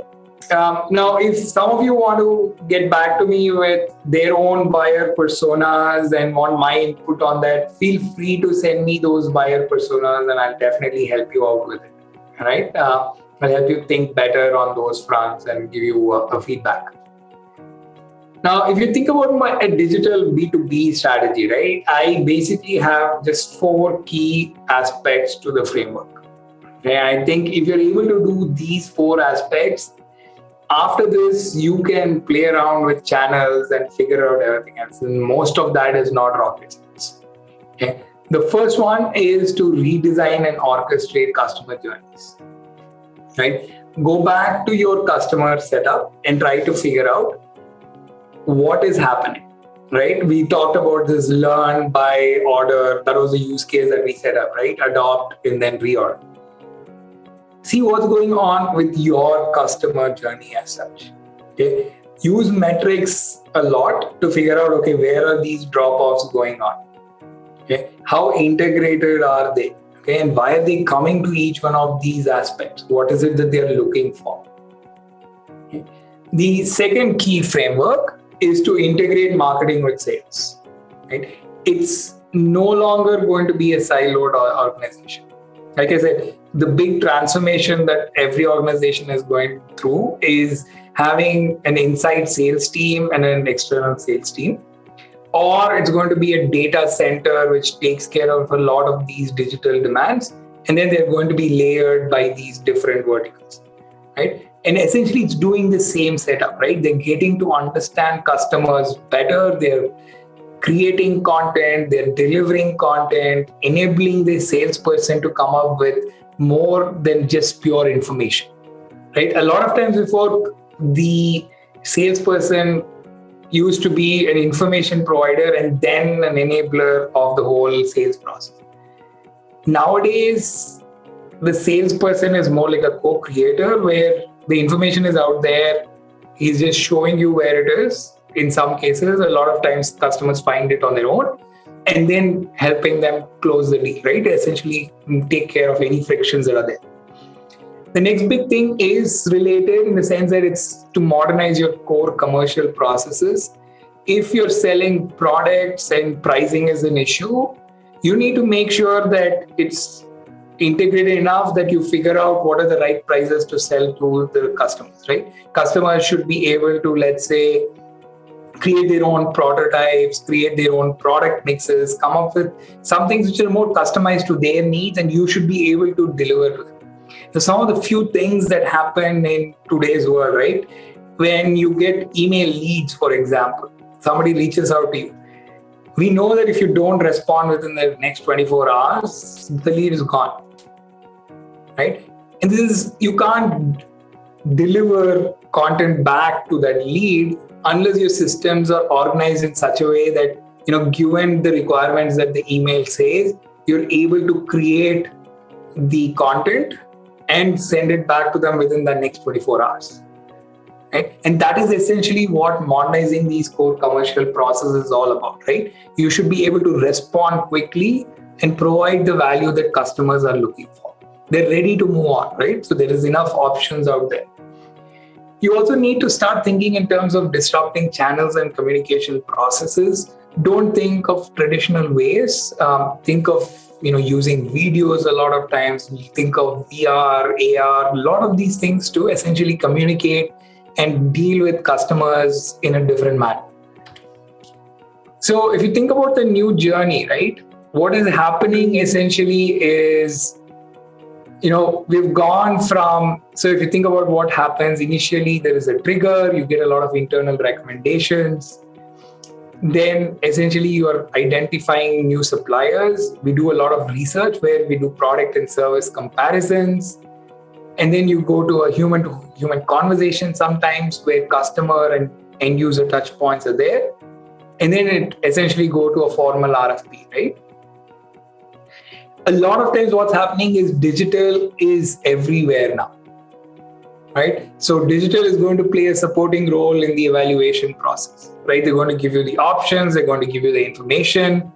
Now, if some of you want to get back to me with their own buyer personas and want my input on that, feel free to send me those buyer personas and I'll definitely help you out with it. All right. I'll help you think better on those fronts and give you a feedback. Now, if you think about a digital B2B strategy, right, I basically have just 4 key aspects to the framework. Okay, I think if you're able to do these 4 aspects, after this, you can play around with channels and figure out everything else. And most of that is not rocket science. Okay. The first one is to redesign and orchestrate customer journeys. Right? Go back to your customer setup and try to figure out what is happening, right? We talked about this learn, buy, order. That was the use case that we set up, right? Adopt and then reorder. See what's going on with your customer journey as such. Okay? Use metrics a lot to figure out, okay, where are these drop-offs going on? Okay? How integrated are they? Okay? And why are they coming to each one of these aspects? What is it that they're looking for? Okay? The second key framework is to integrate marketing with sales. Right? It's no longer going to be a siloed organization. Like I said, the big transformation that every organization is going through is having an inside sales team and an external sales team. Or it's going to be a data center which takes care of a lot of these digital demands. And then they're going to be layered by these different verticals. Right? And essentially, it's doing the same setup, right? They're getting to understand customers better. They're creating content. They're delivering content, enabling the salesperson to come up with more than just pure information, right? A lot of times before, the salesperson used to be an information provider and then an enabler of the whole sales process. Nowadays, the salesperson is more like a co-creator where the information is out there. He's just showing you where it is. In some cases, a lot of times customers find it on their own. and then helping them close the deal, right? Essentially take care of any frictions that are there. The next big thing is related in the sense that it's to modernize your core commercial processes. If you're selling products and pricing is an issue, you need to make sure that it's integrated enough that you figure out what are the right prices to sell to the customers, right? Customers should be able to, let's say, create their own prototypes, create their own product mixes, come up with some things which are more customized to their needs, and you should be able to deliver to them. So some of the few things that happen in today's world, right? When you get email leads, for example, somebody reaches out to you. We know that if you don't respond within the next 24 hours, the lead is gone, right? And this is, you can't deliver content back to that lead unless your systems are organized in such a way that, given the requirements that the email says, you're able to create the content and send it back to them within the next 24 hours. Right? And that is essentially what modernizing these core commercial processes is all about, right? You should be able to respond quickly and provide the value that customers are looking for. They're ready to move on, right? So there is enough options out there. You also need to start thinking in terms of disrupting channels and communication processes. Don't think of traditional ways. Think of using videos a lot of times. Think of VR, AR, a lot of these things to essentially communicate and deal with customers in a different manner. So if you think about the new journey, right, what is happening essentially is, we've gone from, so if you think about what happens initially, there is a trigger, you get a lot of internal recommendations. Then essentially you are identifying new suppliers. We do a lot of research where we do product and service comparisons. And then you go to a human-to-human conversation sometimes where customer and end user touch points are there. And then it essentially go to a formal RFP, right? A lot of times what's happening is digital is everywhere now, right? So digital is going to play a supporting role in the evaluation process, right? They're going to give you the options, they're going to give you the information.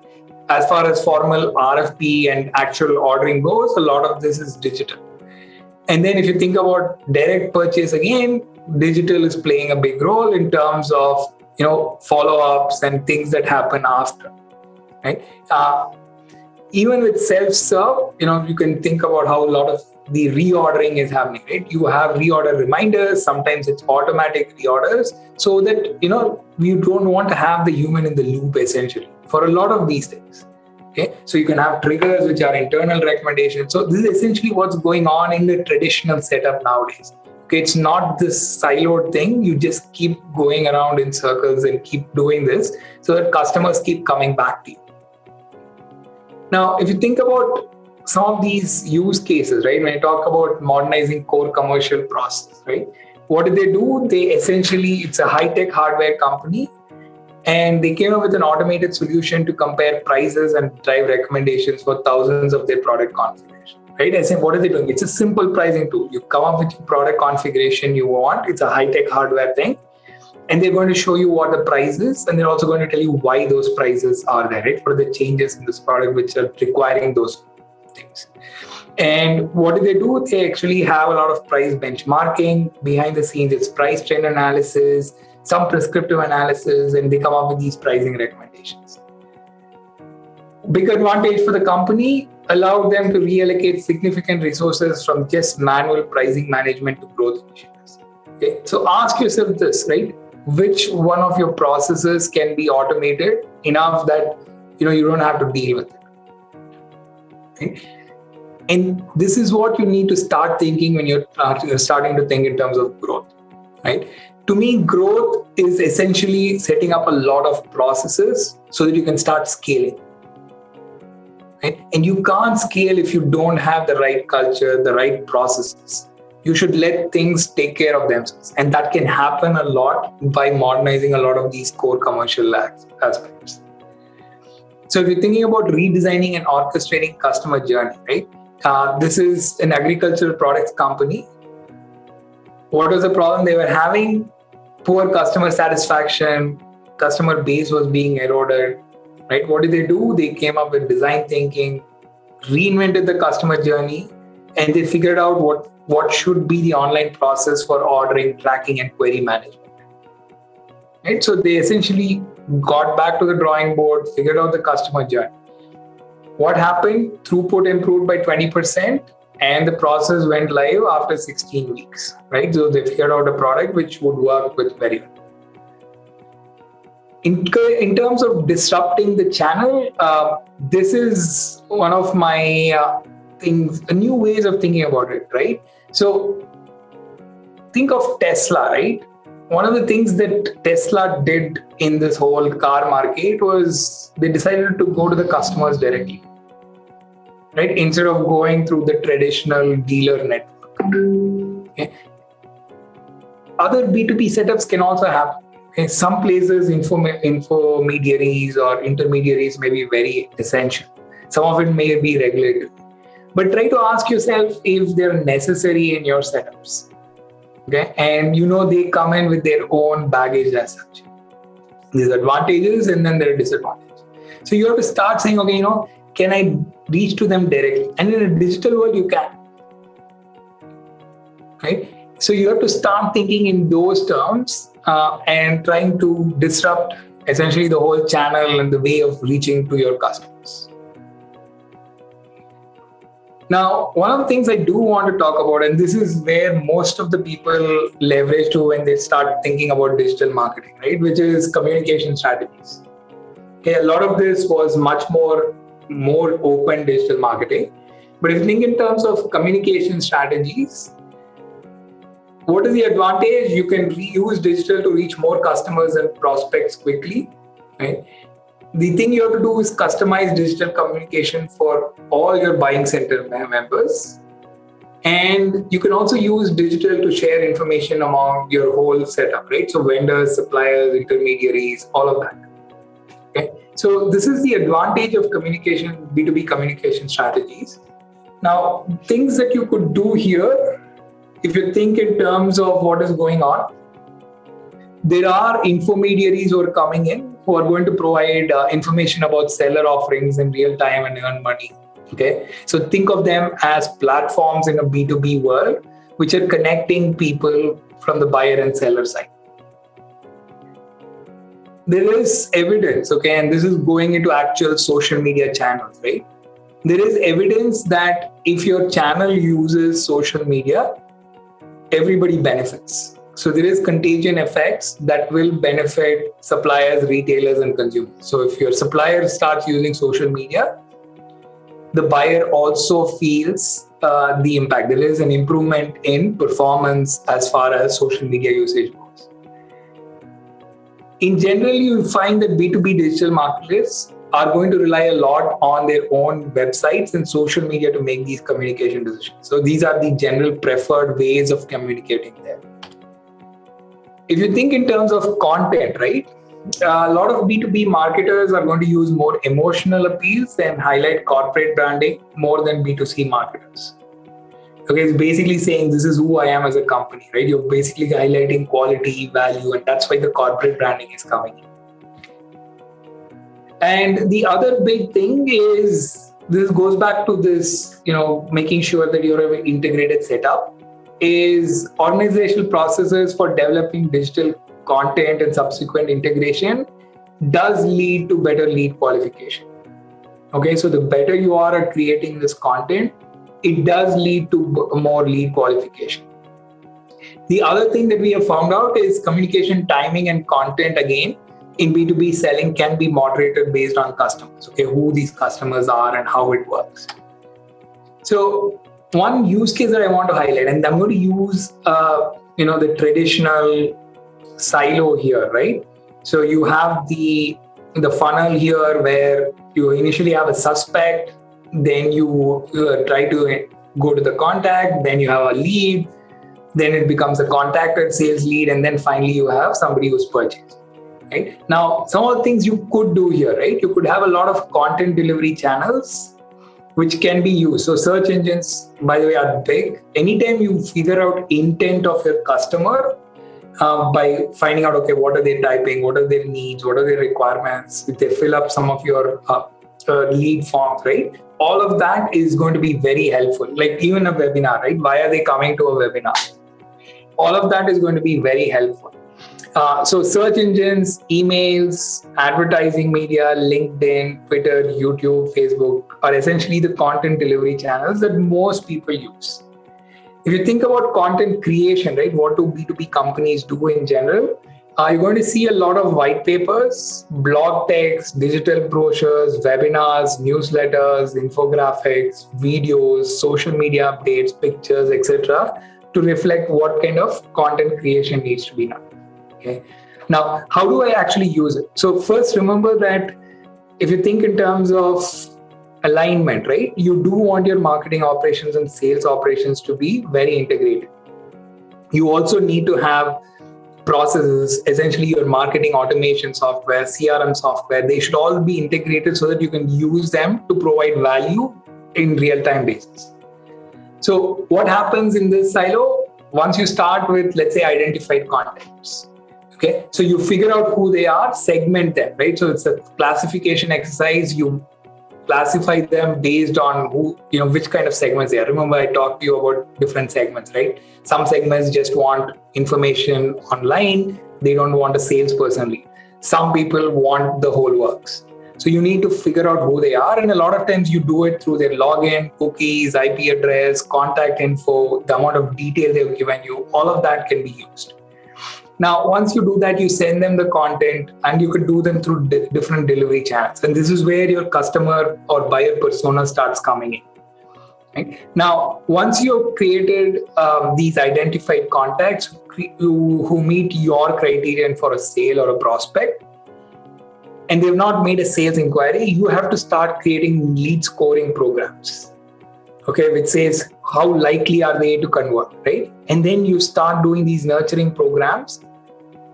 As far as formal RFP and actual ordering goes, a lot of this is digital. And then if you think about direct purchase again, digital is playing a big role in terms of, follow-ups and things that happen after, right? Even with self-serve, you can think about how a lot of the reordering is happening, right? You have reorder reminders, sometimes it's automatic reorders, so that, you don't want to have the human in the loop essentially for a lot of these things. Okay, so you can have triggers which are internal recommendations. So this is essentially what's going on in the traditional setup nowadays. Okay, it's not this siloed thing. You just keep going around in circles and keep doing this so that customers keep coming back to you. Now, if you think about some of these use cases, right, when I talk about modernizing core commercial process, right, what do? They essentially, it's a high-tech hardware company, and they came up with an automated solution to compare prices and drive recommendations for thousands of their product configurations. Right? I say, what are they doing? It's a simple pricing tool. You come up with the product configuration you want. It's a high-tech hardware thing. And they're going to show you what the price is. And they're also going to tell you why those prices are there. Right? What are the changes in this product which are requiring those things? And what do? They actually have a lot of price benchmarking. Behind the scenes, it's price trend analysis, some prescriptive analysis, and they come up with these pricing recommendations. Big advantage for the company, allowed them to reallocate significant resources from just manual pricing management to growth initiatives. Okay, so ask yourself this, right? Which one of your processes can be automated enough that you don't have to deal with it? Okay? And this is what you need to start thinking when you're starting to think in terms of growth, right? To me, growth is essentially setting up a lot of processes so that you can start scaling. Right? And you can't scale if you don't have the right culture, the right processes. You should let things take care of themselves. And that can happen a lot by modernizing a lot of these core commercial aspects. So if you're thinking about redesigning and orchestrating customer journey, right? This is an agricultural products company. What was the problem they were having? Poor customer satisfaction, customer base was being eroded, right? What did they do? They came up with design thinking, reinvented the customer journey, and they figured out what should be the online process for ordering, tracking, and query management. Right? So they essentially got back to the drawing board, figured out the customer journey. What happened? Throughput improved by 20%, and the process went live after 16 weeks. Right? So they figured out a product which would work with very well. In terms of disrupting the channel, this is one of my things, new ways of thinking about it, right? So think of Tesla, right? One of the things that Tesla did in this whole car market was they decided to go to the customers directly, right? Instead of going through the traditional dealer network. Okay? Other B2B setups can also happen. In some places, intermediaries may be very essential. Some of it may be regulated. But try to ask yourself if they're necessary in your setups. Okay? And they come in with their own baggage as such. There's advantages and then there are disadvantages. So you have to start saying, okay, can I reach to them directly? And in a digital world, you can. Right? So you have to start thinking in those terms and trying to disrupt essentially the whole channel and the way of reaching to your customers. Now, one of the things I do want to talk about, and this is where most of the people leverage to when they start thinking about digital marketing, right? Which is communication strategies. Okay, a lot of this was much more open digital marketing. But if you think in terms of communication strategies, what is the advantage? You can reuse digital to reach more customers and prospects quickly, right? The thing you have to do is customize digital communication for all your buying center members. And you can also use digital to share information among your whole setup, right? So vendors, suppliers, intermediaries, all of that. Okay. So this is the advantage of communication, B2B communication strategies. Now, things that you could do here, if you think in terms of what is going on, there are intermediaries who are coming in who are going to provide information about seller offerings in real time and earn money. Okay, so think of them as platforms in a B2B world, which are connecting people from the buyer and seller side. There is evidence, okay, and this is going into actual social media channels, right? There is evidence that if your channel uses social media, everybody benefits. So there is contagion effects that will benefit suppliers, retailers, and consumers. So if your supplier starts using social media, the buyer also feels the impact. There is an improvement in performance as far as social media usage goes. In general, you find that B2B digital marketers are going to rely a lot on their own websites and social media to make these communication decisions. So these are the general preferred ways of communicating there. If you think in terms of content, right? A lot of B2B marketers are going to use more emotional appeals and highlight corporate branding more than B2C marketers. Okay, it's basically saying this is who I am as a company, right? You're basically highlighting quality, value, and that's why the corporate branding is coming in. And the other big thing is, this goes back to this, making sure that you have an integrated setup, is organizational processes for developing digital content and subsequent integration does lead to better lead qualification. Okay, so the better you are at creating this content, it does lead to more lead qualification. The other thing that we have found out is communication timing and content, again, in B2B selling can be moderated based on customers, okay, who these customers are and how it works. So one use case that I want to highlight, and I'm going to use, the traditional silo here, right? So you have the funnel here where you initially have a suspect, then you try to go to the contact, then you have a lead, then it becomes a contacted sales lead, and then finally you have somebody who's purchased. Right? Now, some of the things you could do here, right? You could have a lot of content delivery channels which can be used. So search engines, by the way, are big. Anytime you figure out intent of your customer, by finding out, okay, what are they typing, what are their needs, what are their requirements. If they fill up some of your lead forms, right? All of that is going to be very helpful. Like even a webinar, right? Why are they coming to a webinar? All of that is going to be very helpful. So search engines, emails, advertising media, LinkedIn, Twitter, YouTube, Facebook are essentially the content delivery channels that most people use. If you think about content creation, right, what do B2B companies do in general? You're going to see a lot of white papers, blog texts, digital brochures, webinars, newsletters, infographics, videos, social media updates, pictures, etc., to reflect what kind of content creation needs to be done. Okay. Now, how do I actually use it? So first, remember that if you think in terms of alignment, right, you do want your marketing operations and sales operations to be very integrated. You also need to have processes, essentially your marketing automation software, CRM software, they should all be integrated so that you can use them to provide value in real-time basis. So what happens in this silo? Once you start with, let's say, identified contacts, okay, so you figure out who they are, segment them, right? So it's a classification exercise. You classify them based on who, which kind of segments they are. Remember, I talked to you about different segments, right? Some segments just want information online. They don't want a salesperson lead. Some people want the whole works. So you need to figure out who they are. And a lot of times you do it through their login, cookies, IP address, contact info, the amount of detail they've given you. All of that can be used. Now, once you do that, you send them the content and you could do them through different delivery channels. And this is where your customer or buyer persona starts coming in. Right? Now, once you've created these identified contacts who meet your criterion for a sale or a prospect, and they've not made a sales inquiry, you have to start creating lead scoring programs. Okay, which says how likely are they to convert, right? And then you start doing these nurturing programs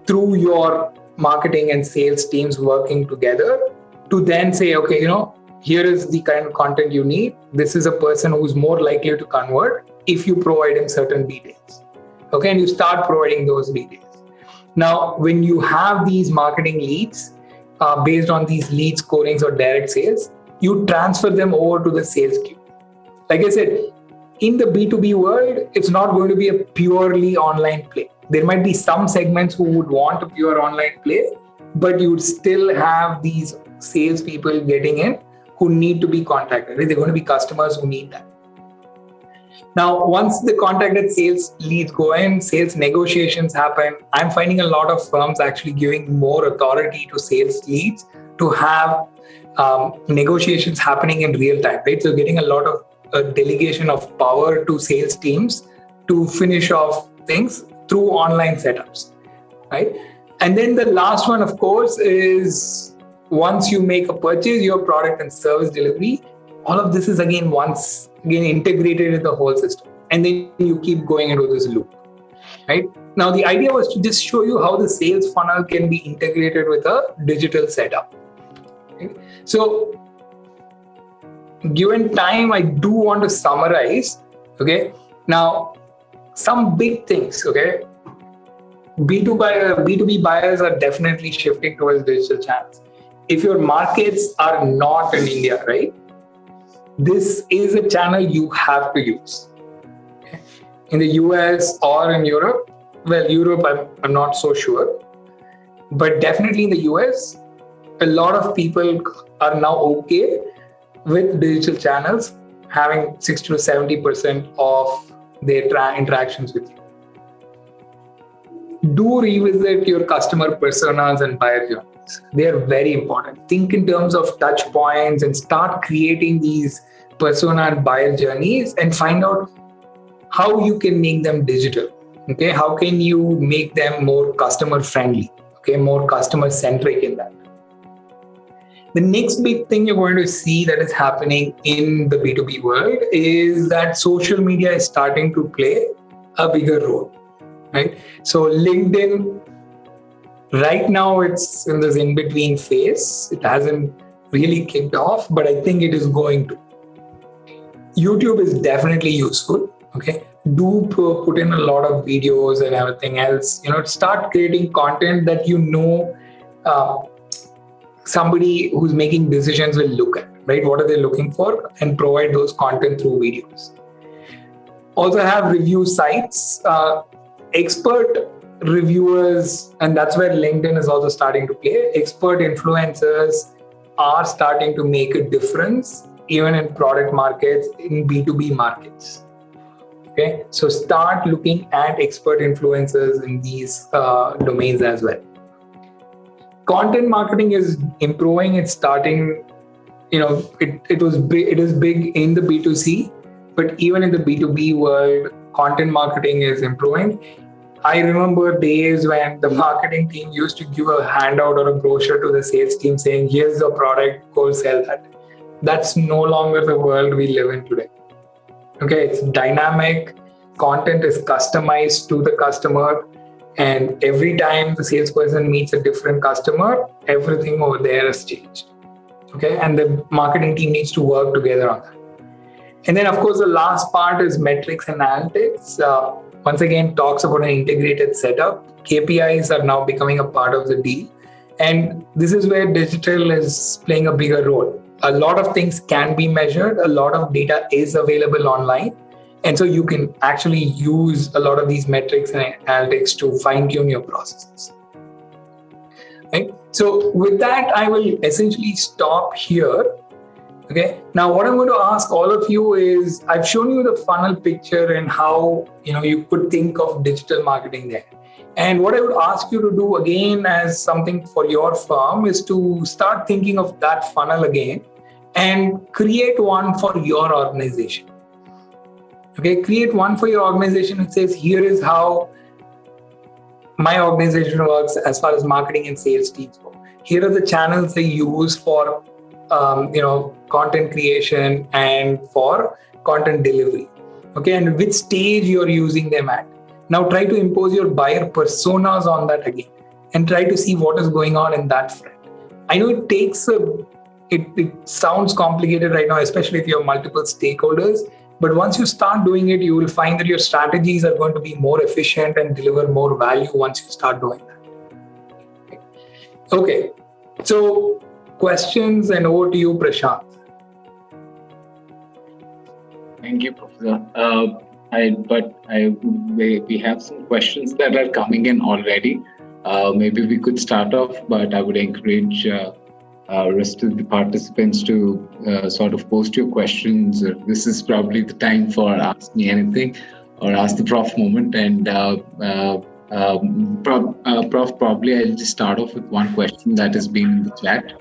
through your marketing and sales teams working together to then say, okay, here is the kind of content you need. This is a person who's more likely to convert if you provide him certain details. Okay, and you start providing those details. Now, when you have these marketing leads based on these lead scorings or direct sales, you transfer them over to the sales queue. Like I said, in the B2B world, it's not going to be a purely online play. There might be some segments who would want a pure online play, but you would still have these salespeople getting in who need to be contacted. They're going to be customers who need that. Now, once the contacted sales leads go in, sales negotiations happen. I'm finding a lot of firms actually giving more authority to sales leads to have negotiations happening in real time, right? So getting a lot of delegation of power to sales teams to finish off things through online setups, right? And then the last one, of course, is once you make a purchase, your product and service delivery, all of this is again integrated in the whole system. And then you keep going into this loop, right? Now, the idea was to just show you how the sales funnel can be integrated with a digital setup. Okay? So, given time, I do want to summarize. Okay. Now, some big things. Okay. B2B buyers are definitely shifting towards digital channels. If your markets are not in India, right, this is a channel you have to use. Okay. In the US or in Europe, well, Europe, I'm not so sure, but definitely in the US, a lot of people are now okay with digital channels having 60 to 70% of their interactions with you. Do revisit your customer personas and buyer journeys. They are very important. Think in terms of touch points and start creating these persona and buyer journeys and find out how you can make them digital. Okay, how can you make them more customer friendly? Okay, more customer centric in that. The next big thing you're going to see that is happening in the B2B world is that social media is starting to play a bigger role, right? So LinkedIn, right now it's in this in-between phase. It hasn't really kicked off, but I think it is going to. YouTube is definitely useful, okay? do put in a lot of videos and everything else. Start creating content that somebody who's making decisions will look at, right? What are they looking for? And provide those content through videos. Also have review sites, expert reviewers, and that's where LinkedIn is also starting to play. Expert influencers are starting to make a difference, even in product markets, in B2B markets. Okay, so start looking at expert influencers in these domains as well. Content marketing is improving. It's starting, it is big in the B2C, but even in the B2B world, content marketing is improving. I remember days when the marketing team used to give a handout or a brochure to the sales team saying, here's the product, go sell that. That's no longer the world we live in today. Okay, it's dynamic. Content is customized to the customer. And every time the salesperson meets a different customer, everything over there has changed. Okay, and the marketing team needs to work together on that. And then, of course, the last part is metrics and analytics. Once again, talks about an integrated setup. KPIs are now becoming a part of the deal. And this is where digital is playing a bigger role. A lot of things can be measured. A lot of data is available online. And so you can actually use a lot of these metrics and analytics to fine-tune your processes. Right? So with that, I will essentially stop here. Okay. Now, what I'm going to ask all of you is, I've shown you the funnel picture and how you could think of digital marketing there. And what I would ask you to do again as something for your firm is to start thinking of that funnel again and create one for your organization. Okay, create one for your organization that says, here is how my organization works as far as marketing and sales teams go. Here are the channels they use for content creation and for content delivery. Okay, and which stage you're using them at. Now try to impose your buyer personas on that again and try to see what is going on in that front. I know it sounds complicated right now, especially if you have multiple stakeholders. But once you start doing it, you will find that your strategies are going to be more efficient and deliver more value once you start doing that. Okay, so questions, and over to you, Prashant. Thank you, Professor. We have some questions that are coming in already. Maybe we could start off, but I would encourage rest of the participants to sort of post your questions. This is probably the time for Ask Me Anything or Ask the Prof moment. And Prof, probably I'll just start off with one question that has been in the chat.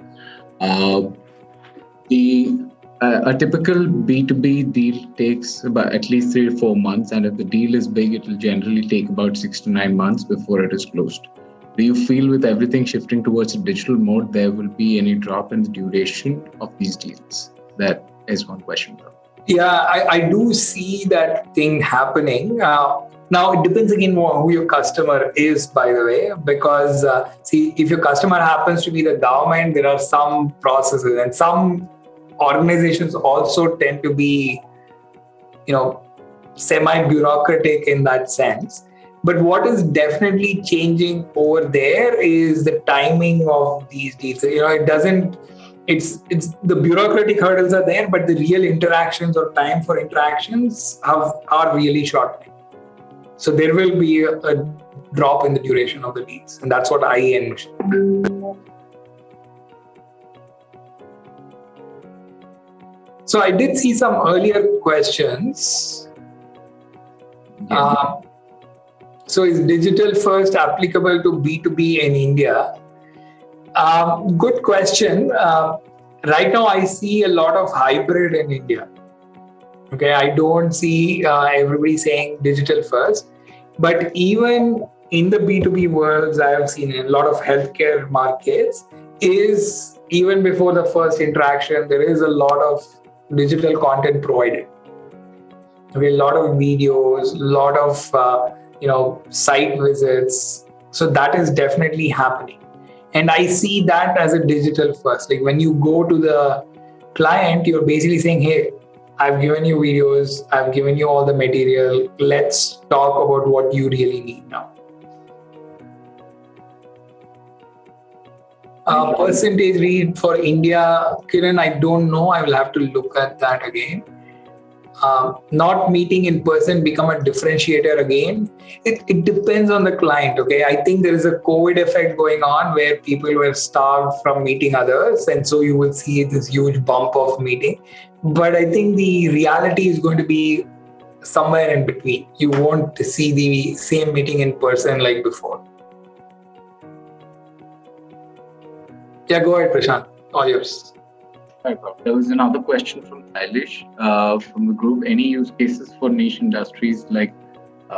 A typical B2B deal takes about at least 3 to 4 months, and if the deal is big, it will generally take about 6 to 9 months before it is closed. Do you feel with everything shifting towards a digital mode, there will be any drop in the duration of these deals? That is one question. Yeah, I do see that thing happening. Now, it depends again on who your customer is, by the way, because if your customer happens to be the government, there are some processes, and some organizations also tend to be, semi-bureaucratic in that sense. But what is definitely changing over there is the timing of these deals. It's the bureaucratic hurdles are there, but the real interactions or time for interactions are really short. So there will be a drop in the duration of the deals, and that's what I envision. So I did see some earlier questions. So is digital first applicable to B2B in India? Good question. Right now, I see a lot of hybrid in India. Okay, I don't see everybody saying digital first. But even in the B2B worlds, I have seen in a lot of healthcare markets is even before the first interaction, there is a lot of digital content provided. Okay, a lot of videos, a lot of site visits. So that is definitely happening. And I see that as a digital first. Like when you go to the client, you're basically saying, hey, I've given you videos, I've given you all the material. Let's talk about what you really need now. Percentage read for India, Kiran, I don't know. I will have to look at that again. Not meeting in person become a differentiator again. It depends on the client. Okay, I think there is a COVID effect going on where people were starved from meeting others, and so you will see this huge bump of meeting. But I think the reality is going to be somewhere in between. You won't see the same meeting in person like before. Yeah, go ahead, Prashant. All yours. Right, Prof. There was another question from Eilish from the group. Any use cases for niche industries like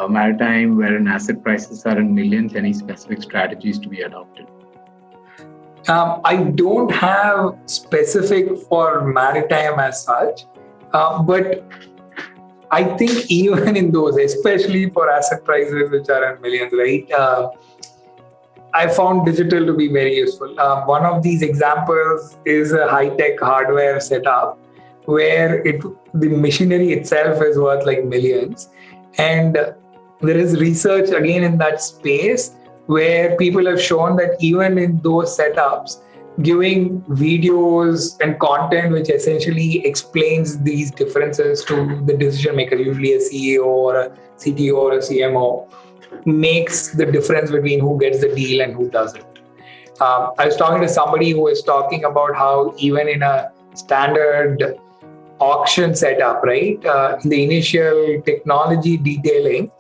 maritime, wherein asset prices are in millions? Any specific strategies to be adopted? I don't have specific for maritime as such, but I think even in those, especially for asset prices which are in millions, right? I found digital to be very useful. One of these examples is a high-tech hardware setup where the machinery itself is worth like millions. And there is research again in that space where people have shown that even in those setups, giving videos and content which essentially explains these differences to the decision maker, usually a CEO or a CTO or a CMO, makes the difference between who gets the deal and who doesn't. I was talking to somebody who was talking about how even in a standard auction setup, right, in the initial technology detailing,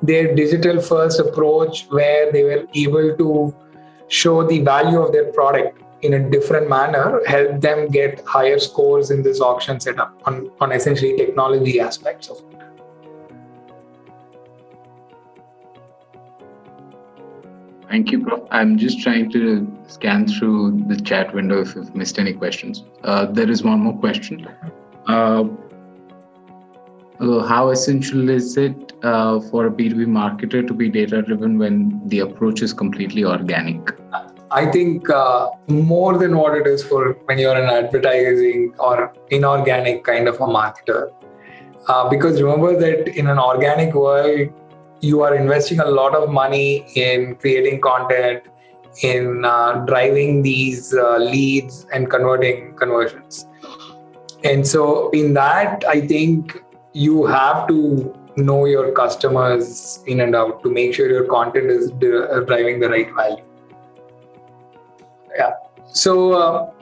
their digital first approach where they were able to show the value of their product in a different manner helped them get higher scores in this auction setup on essentially technology aspects of it. Thank you, Prof. I'm just trying to scan through the chat window if you've missed any questions. There is one more question. How essential is it for a B2B marketer to be data-driven when the approach is completely organic? I think more than what it is for when you're an advertising or inorganic kind of a marketer. Because remember that in an organic world, you are investing a lot of money in creating content, in driving these leads and conversions. And so in that, I think you have to know your customers in and out to make sure your content is driving the right value. Yeah. So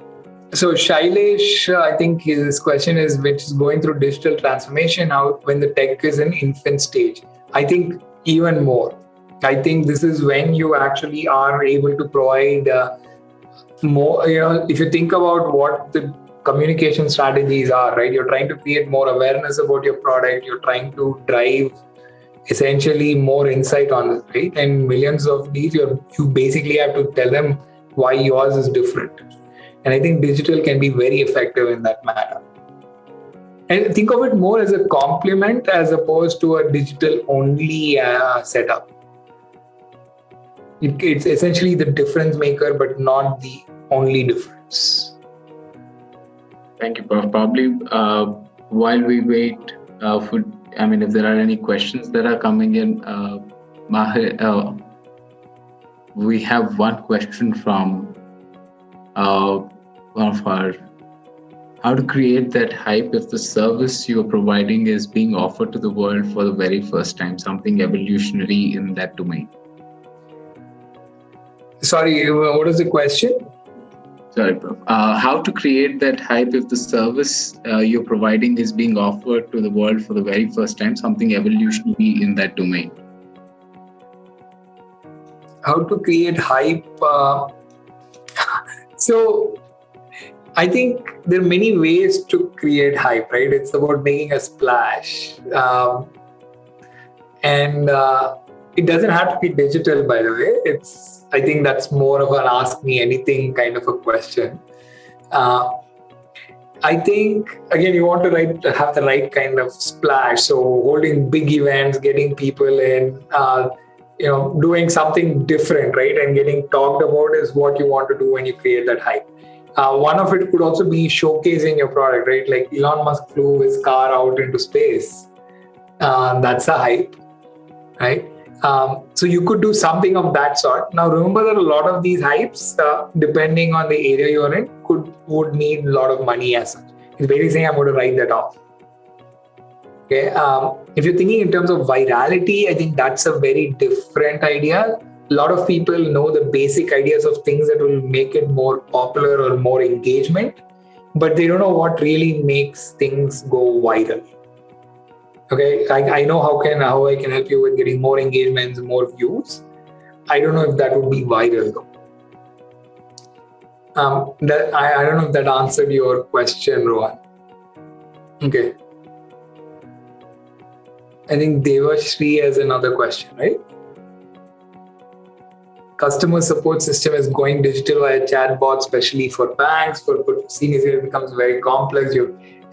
Shailesh, I think his question is, which is going through digital transformation, how when the tech is in infant stage. I think even more. I think this is when you actually are able to provide more, if you think about what the communication strategies are, right? You're trying to create more awareness about your product. You're trying to drive essentially more insight on it, right? And millions of these, you basically have to tell them why yours is different. And I think digital can be very effective in that manner. And think of it more as a complement as opposed to a digital-only setup. It's essentially the difference maker, but not the only difference. Thank you, Prof. Probably while we wait if there are any questions that are coming in, we have one question from one of our. How to create that hype if the service you are providing is being offered to the world for the very first time, something evolutionary in that domain? Sorry, what is the question? Sorry, Prof. How to create that hype if the service you're providing is being offered to the world for the very first time, something evolutionary in that domain? How to create hype? So I think there are many ways to create hype, right? It's about making a splash. And it doesn't have to be digital, by the way. I think that's more of an ask me anything kind of a question. I think, again, you want to have the right kind of splash. So holding big events, getting people in, doing something different, right? And getting talked about is what you want to do when you create that hype. One of it could also be showcasing your product, right? Like Elon Musk flew his car out into space. That's a hype, right? So you could do something of that sort. Now, remember that a lot of these hypes, depending on the area you're in, would need a lot of money as such. It's basically saying I'm going to write that off. Okay. If you're thinking in terms of virality, I think that's a very different idea. A lot of people know the basic ideas of things that will make it more popular or more engagement, but they don't know what really makes things go viral. Okay, I know how I can help you with getting more engagements, more views. I don't know if that would be viral though. I don't know if that answered your question, Rohan. Okay. I think Devashri has another question, right? Customer support system is going digital via chatbot, especially for banks. For seniors, it becomes very complex.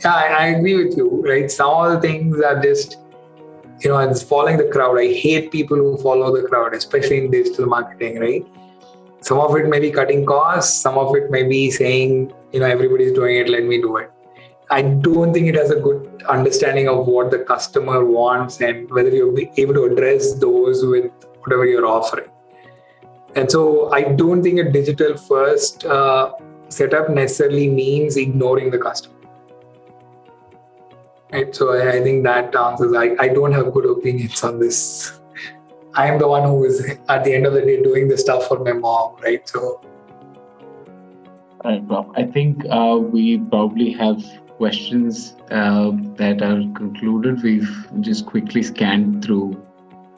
I agree with you, right? Some of the things are just, it's following the crowd. I hate people who follow the crowd, especially in digital marketing, right? Some of it may be cutting costs. Some of it may be saying, everybody's doing it, let me do it. I don't think it has a good understanding of what the customer wants and whether you'll be able to address those with whatever you're offering. And so I don't think a digital first setup necessarily means ignoring the customer. Right? So I think that answers. I don't have good opinions on this. I am the one who is at the end of the day doing the stuff for my mom, right? So. Right, Prof. I think we probably have questions that are concluded. We've just quickly scanned through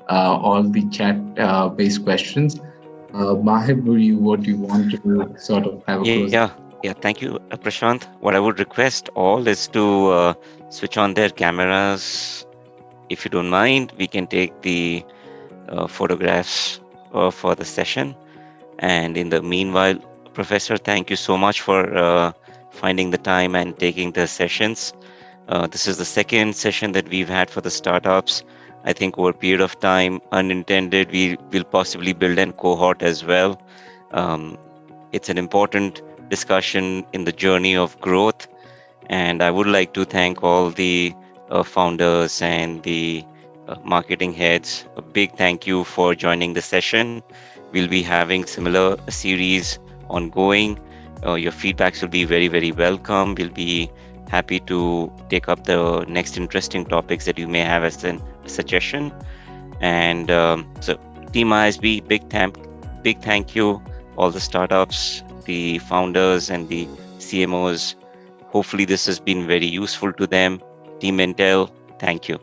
all the chat-based questions. Mahir, what do you want to sort of have a close? Yeah. Thank you, Prashant. What I would request all is to switch on their cameras. If you don't mind, we can take the photographs for the session. And in the meanwhile, Professor, thank you so much for finding the time and taking the sessions. This is the second session that we've had for the startups. I think over a period of time, unintended, we will possibly build a cohort as well. It's an important discussion in the journey of growth. And I would like to thank all the founders and the marketing heads. A big thank you for joining the session. We'll be having similar series ongoing. Your feedbacks will be very, very welcome. We'll be happy to take up the next interesting topics that you may have as a suggestion. And so Team ISB, big thank you, all the startups, the founders and the CMOs. Hopefully this has been very useful to them. Team Intel, thank you.